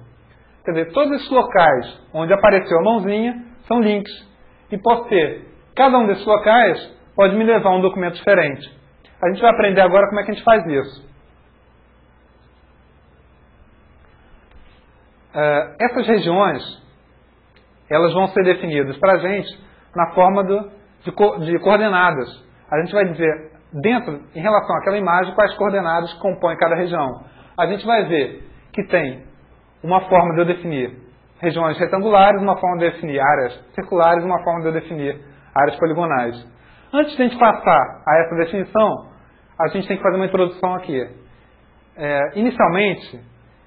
Quer dizer, todos esses locais onde apareceu a mãozinha são links. E pode ter, cada um desses locais pode me levar a um documento diferente. A gente vai aprender agora como é que a gente faz isso. Essas regiões, elas vão ser definidas para a gente na forma de coordenadas. A gente vai dizer, em relação àquela imagem, quais coordenadas compõem cada região. A gente vai ver que tem uma forma de eu definir regiões retangulares, uma forma de eu definir áreas circulares, uma forma de eu definir áreas poligonais. Antes de a gente passar a essa definição, a gente tem que fazer uma introdução aqui. Inicialmente,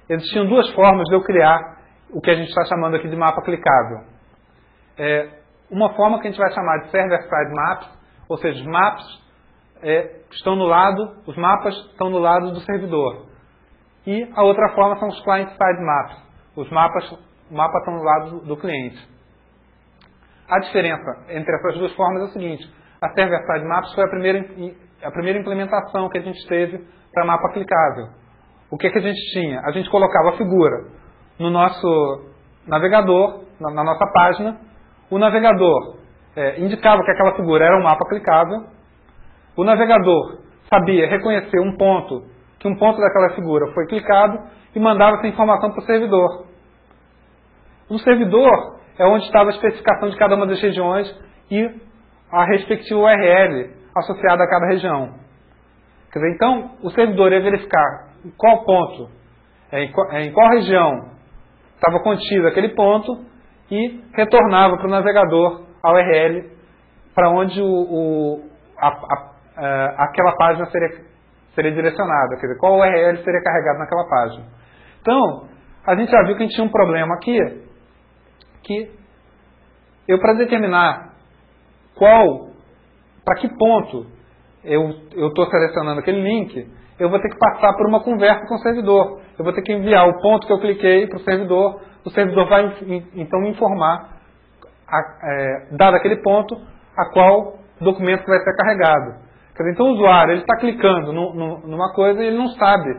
existiam duas formas de eu criar o que a gente está chamando aqui de mapa clicável. Uma forma que a gente vai chamar de server-side maps, ou seja, os mapas estão no lado, os mapas estão no lado do servidor. E a outra forma são os client-side maps. Os mapas estão no lado do cliente. A diferença entre essas duas formas é o seguinte: a Server-Side Maps foi a primeira implementação que a gente teve para mapa clicável. O que a gente tinha? A gente colocava a figura no nosso navegador, na nossa página. O navegador indicava que aquela figura era um mapa clicável. O navegador sabia reconhecer que um ponto daquela figura foi clicado e mandava essa informação para o servidor. O servidor é onde estava a especificação de cada uma das regiões e a respectiva URL associada a cada região. Quer dizer, então, o servidor ia verificar em qual ponto, em qual região estava contido aquele ponto e retornava para o navegador a URL para onde aquela página seria direcionada, quer dizer, qual URL seria carregado naquela página. Então, a gente já viu que a gente tinha um problema aqui, que para determinar para que ponto eu estou selecionando aquele link, eu vou ter que passar por uma conversa com o servidor. Eu vou ter que enviar o ponto que eu cliquei para o servidor vai então me informar, dado aquele ponto, a qual documento que vai ser carregado. Quer dizer, então o usuário está clicando numa coisa e ele não sabe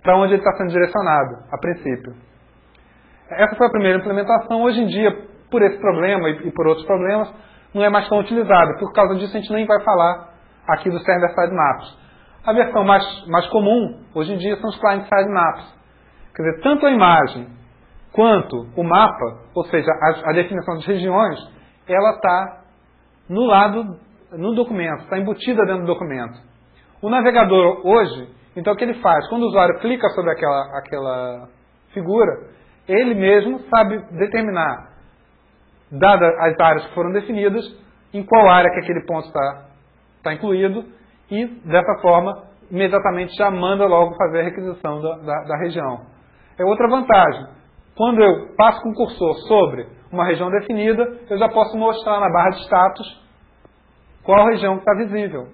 para onde ele está sendo direcionado, a princípio. Essa foi a primeira implementação. Hoje em dia, por esse problema e por outros problemas, não é mais tão utilizado. Por causa disso, a gente nem vai falar aqui do Server-Side Maps. A versão mais comum, hoje em dia, são os Client-Side Maps. Quer dizer, tanto a imagem quanto o mapa, ou seja, a definição das regiões, ela está no documento, está embutida dentro do documento. O navegador hoje, então o que ele faz? Quando o usuário clica sobre aquela figura, ele mesmo sabe determinar, dadas as áreas que foram definidas, em qual área que aquele ponto está incluído, e dessa forma, imediatamente já manda logo fazer a requisição da região. É outra vantagem. Quando eu passo com o cursor sobre uma região definida, eu já posso mostrar na barra de status qual região que está visível.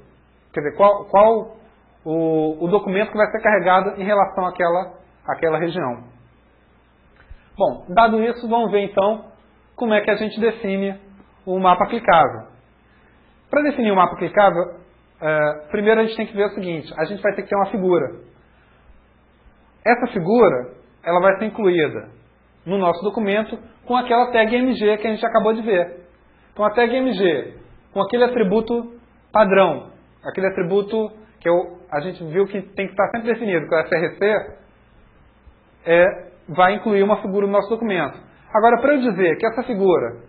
Quer dizer, qual o documento que vai ser carregado em relação àquela região. Bom, dado isso, vamos ver então como é que a gente define o mapa clicável. Para definir o mapa clicável, primeiro a gente tem que ver o seguinte, a gente vai ter que ter uma figura. Essa figura, ela vai ser incluída no nosso documento com aquela tag MG que a gente acabou de ver. Então a tag MG, com aquele atributo padrão, aquele atributo que a gente viu que tem que estar sempre definido, que é o src, vai incluir uma figura no nosso documento. Agora, para eu dizer que essa figura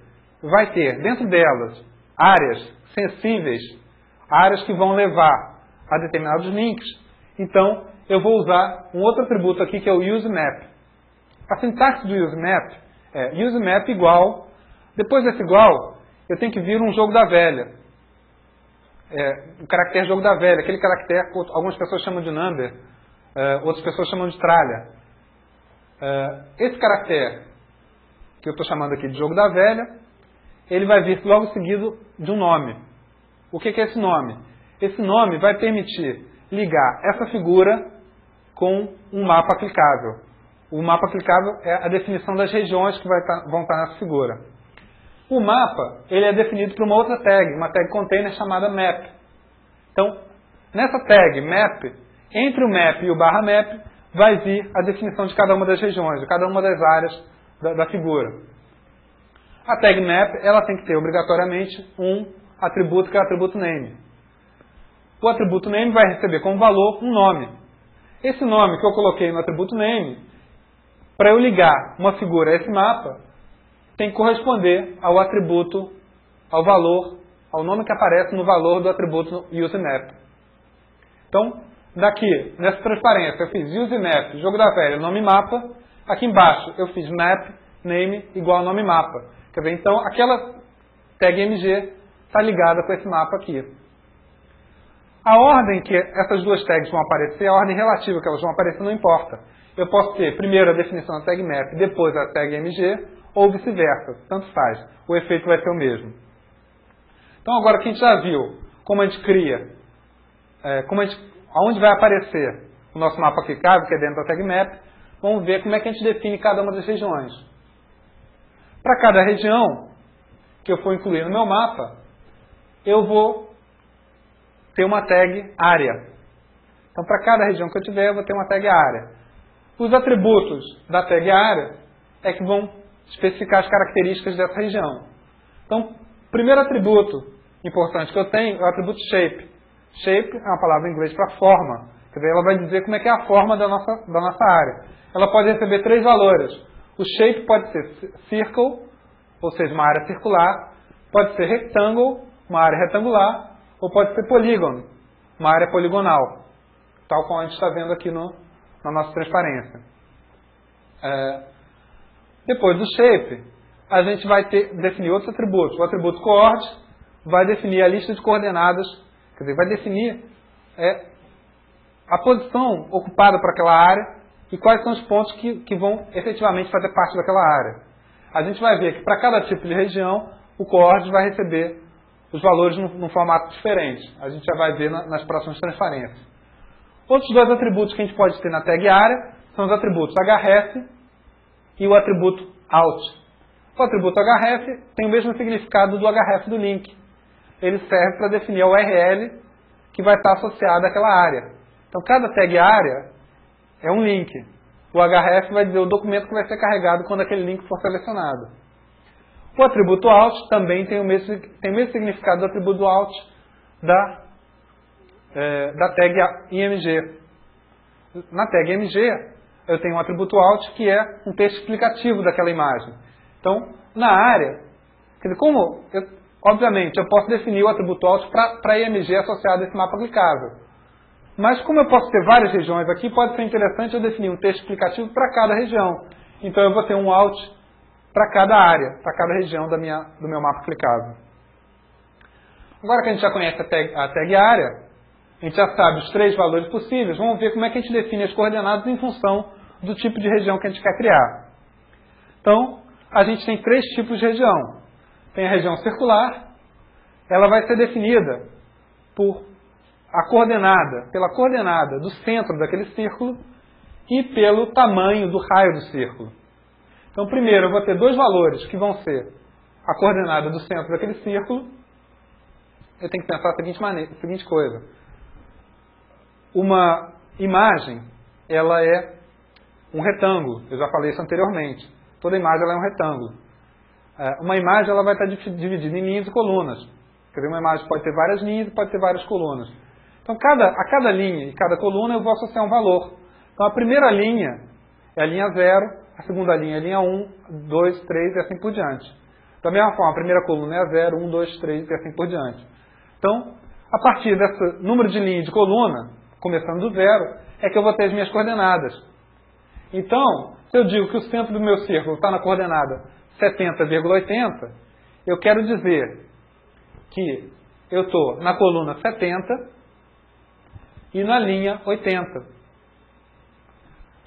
vai ter dentro delas áreas sensíveis, áreas que vão levar a determinados links, então eu vou usar um outro atributo aqui que é o useMap. A sintaxe do useMap é useMap igual, depois desse igual, eu tenho que vir um jogo da velha. O caractere jogo da velha, aquele caractere que algumas pessoas chamam de number, outras pessoas chamam de tralha. Esse caractere que eu estou chamando aqui de jogo da velha, ele vai vir logo seguido de um nome. O que é esse nome? Esse nome vai permitir ligar essa figura com um mapa clicável. O mapa clicável é a definição das regiões que vão estar nessa figura. O mapa, ele é definido por uma outra tag, uma tag container chamada map. Então, nessa tag map, entre o map e o /map, vai vir a definição de cada uma das regiões, de cada uma das áreas da figura. A tag map, ela tem que ter obrigatoriamente um atributo que é o atributo name. O atributo name vai receber como valor um nome. Esse nome que eu coloquei no atributo name, para eu ligar uma figura a esse mapa, tem que corresponder ao atributo, ao valor, ao nome que aparece no valor do atributo useMap. Então, daqui, nessa transparência, eu fiz useMap, jogo da velha, nome mapa. Aqui embaixo, eu fiz map, name, igual ao nome mapa. Quer dizer, então, aquela tag MG está ligada com esse mapa aqui. A ordem que essas duas tags vão aparecer, a ordem relativa que elas vão aparecer, não importa. Eu posso ter primeiro a definição da tag map, depois a tag MG, ou vice-versa, tanto faz. O efeito vai ser o mesmo. Então, agora que a gente já viu como a gente cria, aonde vai aparecer o nosso mapa clicável, que é dentro da tag map, vamos ver como é que a gente define cada uma das regiões. Para cada região que eu for incluir no meu mapa, eu vou ter uma tag área. Então, para cada região que eu tiver, eu vou ter uma tag área. Os atributos da tag área é que vão especificar as características dessa região. Então, o primeiro atributo importante que eu tenho é o atributo shape. Shape é uma palavra em inglês para forma. Quer dizer, ela vai dizer como é que é a forma da nossa área. Ela pode receber 3 valores. O shape pode ser circle, ou seja, uma área circular. Pode ser rectangle, uma área retangular. Ou pode ser polygon, uma área poligonal. Tal como a gente está vendo aqui na nossa transparência. Depois do shape, a gente vai definir outros atributos. O atributo coord vai definir a lista de coordenadas, quer dizer, vai definir a posição ocupada por aquela área e quais são os pontos que vão efetivamente fazer parte daquela área. A gente vai ver que para cada tipo de região, o coord vai receber os valores num formato diferente. A gente já vai ver nas próximas transparências. Outros 2 atributos que a gente pode ter na tag área são os atributos href e o atributo out. O atributo href tem o mesmo significado do href do link. Ele serve para definir a URL que vai estar associada àquela área. Então, cada tag área é um link. O href vai dizer o documento que vai ser carregado quando aquele link for selecionado. O atributo out também tem o mesmo significado do atributo out da tag img. Na tag img, eu tenho um atributo out que é um texto explicativo daquela imagem. Então, na área, quer dizer, obviamente, eu posso definir o atributo out para img associado a esse mapa clicável. Mas como eu posso ter várias regiões aqui, pode ser interessante eu definir um texto explicativo para cada região. Então, eu vou ter um out para cada área, para cada região do meu mapa clicável. Agora que a gente já conhece a tag área, a gente já sabe os 3 valores possíveis, vamos ver como é que a gente define as coordenadas em função do tipo de região que a gente quer criar. Então, a gente tem 3 tipos de região. Tem a região circular, ela vai ser definida pela coordenada do centro daquele círculo e pelo tamanho do raio do círculo. Então, primeiro eu vou ter 2 valores que vão ser a coordenada do centro daquele círculo. Eu tenho que pensar a seguinte coisa. Uma imagem, ela é um retângulo. Eu já falei isso anteriormente. Toda imagem ela é um retângulo. Uma imagem ela vai estar dividida em linhas e colunas. Quer dizer, uma imagem pode ter várias linhas e pode ter várias colunas. Então, a cada linha e cada coluna eu vou associar um valor. Então, a primeira linha é a linha 0, a segunda linha é a linha 1, 2, 3 e assim por diante. Da mesma forma, a primeira coluna é a 0, 1, 2, 3 e assim por diante. Então, a partir desse número de linha e de coluna, começando do 0, é que eu vou ter as minhas coordenadas. Então, se eu digo que o centro do meu círculo está na coordenada 70,80, eu quero dizer que eu estou na coluna 70 e na linha 80.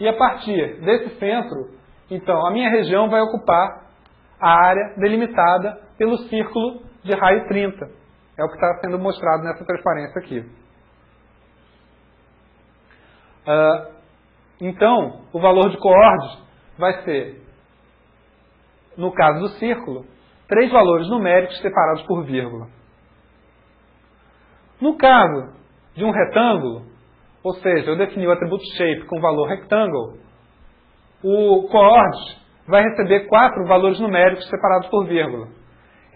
E a partir desse centro, então, a minha região vai ocupar a área delimitada pelo círculo de raio 30. É o que está sendo mostrado nessa transparência aqui. Então, o valor de coordes vai ser, no caso do círculo, 3 valores numéricos separados por vírgula. No caso de um retângulo, ou seja, eu defini o atributo shape com o valor rectangle, o coordes vai receber 4 valores numéricos separados por vírgula.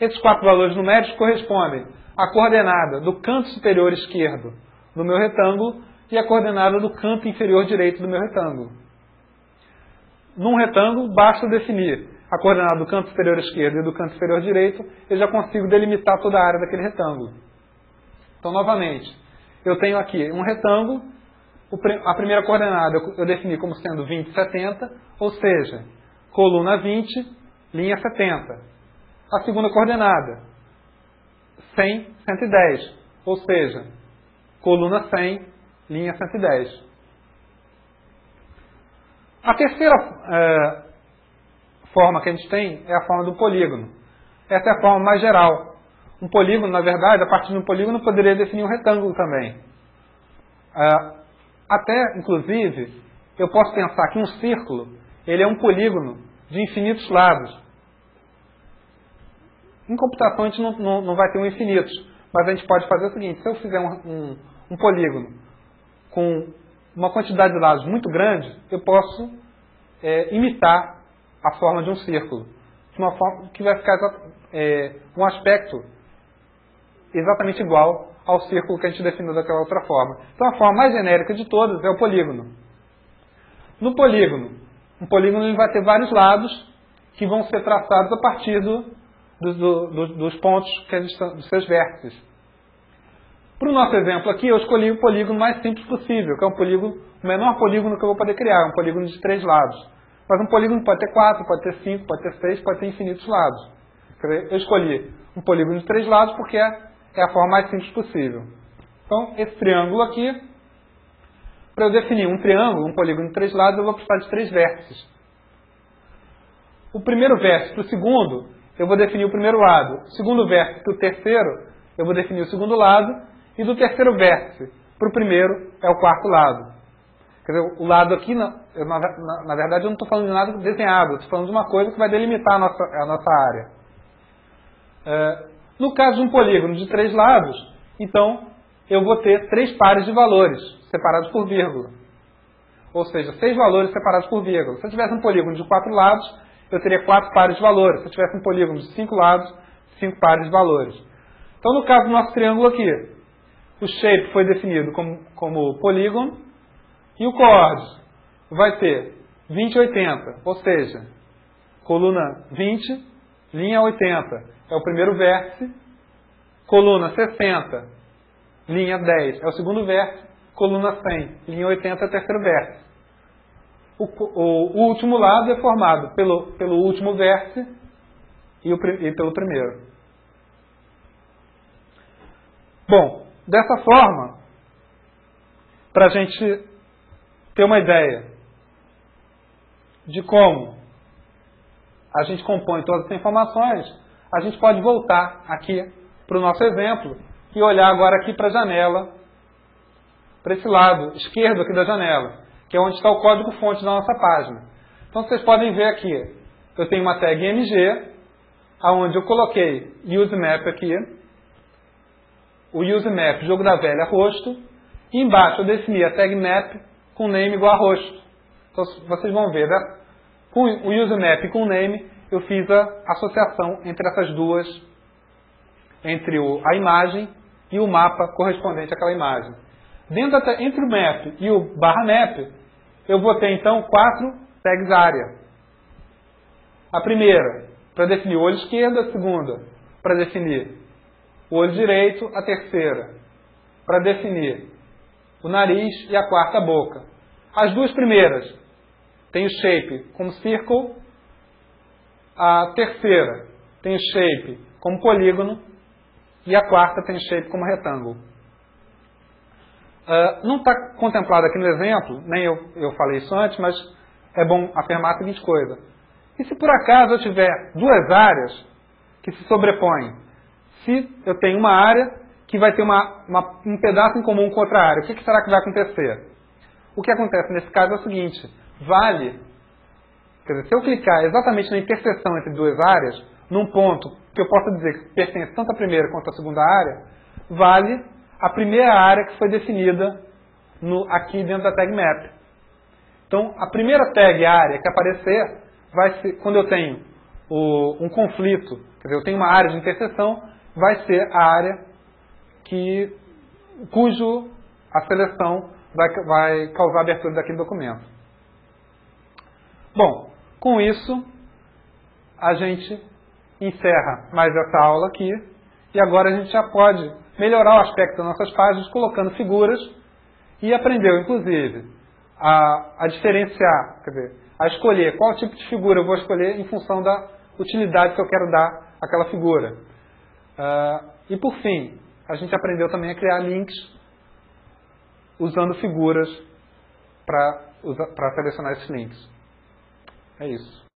Esses 4 valores numéricos correspondem à coordenada do canto superior esquerdo do meu retângulo e à coordenada do canto inferior direito do meu retângulo. Num retângulo, basta definir a coordenada do canto superior esquerdo e do canto superior direito, eu já consigo delimitar toda a área daquele retângulo. Então, novamente, eu tenho aqui um retângulo, a primeira coordenada eu defini como sendo 20, 70, ou seja, coluna 20, linha 70. A segunda coordenada, 100, 110, ou seja, coluna 100, linha 110. A terceira forma que a gente tem é a forma do polígono. Essa é a forma mais geral. Um polígono, na verdade, a partir de um polígono eu poderia definir um retângulo também. Até, inclusive, eu posso pensar que um círculo ele é um polígono de infinitos lados. Em computação a gente não vai ter um infinito, Mas a gente pode fazer o seguinte, se eu fizer um polígono com uma quantidade de lados muito grande, eu posso imitar a forma de um círculo, de uma forma que vai ficar um aspecto exatamente igual ao círculo que a gente definiu daquela outra forma. Então a forma mais genérica de todas é o polígono. No polígono, um polígono ele vai ter vários lados que vão ser traçados a partir dos pontos, dos seus vértices. Para o nosso exemplo aqui, eu escolhi o polígono mais simples possível, que é o menor polígono que eu vou poder criar, um polígono de 3 lados. Mas um polígono pode ter 4, pode ter 5, pode ter 6, pode ter infinitos lados. Quer dizer, eu escolhi um polígono de 3 lados porque é a forma mais simples possível. Então, esse triângulo aqui, para eu definir um triângulo, um polígono de 3 lados, eu vou precisar de 3 vértices. O primeiro vértice para o segundo, eu vou definir o primeiro lado. O segundo vértice para o terceiro, eu vou definir o segundo lado. E do terceiro vértice para o primeiro é o quarto lado. Quer dizer, o lado aqui, na verdade, eu não estou falando de nada desenhado. Estou falando de uma coisa que vai delimitar a nossa área. No caso de um polígono de 3 lados, então, eu vou ter 3 pares de valores, separados por vírgula. Ou seja, 6 valores separados por vírgula. Se eu tivesse um polígono de 4 lados, eu teria 4 pares de valores. Se eu tivesse um polígono de 5 lados, 5 pares de valores. Então, no caso do nosso triângulo aqui, o shape foi definido como polígono e o coordes vai ter 20 e 80, ou seja, coluna 20, linha 80 é o primeiro vértice, coluna 60, linha 10 é o segundo vértice, coluna 100, linha 80 é o terceiro vértice. O último lado é formado pelo último vértice e pelo primeiro. Bom, dessa forma, para a gente ter uma ideia de como a gente compõe todas as informações, a gente pode voltar aqui para o nosso exemplo e olhar agora aqui para a janela, para esse lado esquerdo aqui da janela, que é onde está o código-fonte da nossa página. Então vocês podem ver aqui, eu tenho uma tag MG, onde eu coloquei useMap aqui, o useMap jogo da velha rosto, e embaixo eu defini a tag map com name igual a rosto. Então vocês vão ver, né? Com o useMap e com o name, eu fiz a associação entre essas duas, entre a imagem e o mapa correspondente àquela imagem. Entre o map e o /map, eu vou ter então 4 tags área. A primeira, para definir o olho esquerdo, a segunda, para definir o olho direito, a terceira, para definir o nariz e a quarta, a boca. As duas primeiras tem o shape como círculo, a terceira tem o shape como polígono e a quarta tem o shape como retângulo. Não está contemplado aqui no exemplo, nem eu falei isso antes, mas é bom afirmar a seguinte coisa. E se por acaso eu tiver duas áreas que se sobrepõem? Se eu tenho uma área que vai ter um pedaço em comum com outra área, o que será que vai acontecer? O que acontece nesse caso é o seguinte, quer dizer, se eu clicar exatamente na interseção entre duas áreas, num ponto que eu possa dizer que pertence tanto à primeira quanto à segunda área, vale a primeira área que foi definida aqui dentro da tag map. Então, a primeira tag área que aparecer, vai ser, quando eu tenho um conflito, quer dizer, eu tenho uma área de interseção, vai ser a área cujo a seleção vai causar a abertura daquele documento. Bom, com isso, a gente encerra mais essa aula aqui, e agora a gente já pode melhorar o aspecto das nossas páginas colocando figuras e aprendeu, inclusive, a diferenciar, quer dizer, a escolher qual tipo de figura eu vou escolher em função da utilidade que eu quero dar àquela figura. E por fim, a gente aprendeu também a criar links usando figuras para selecionar esses links. É isso.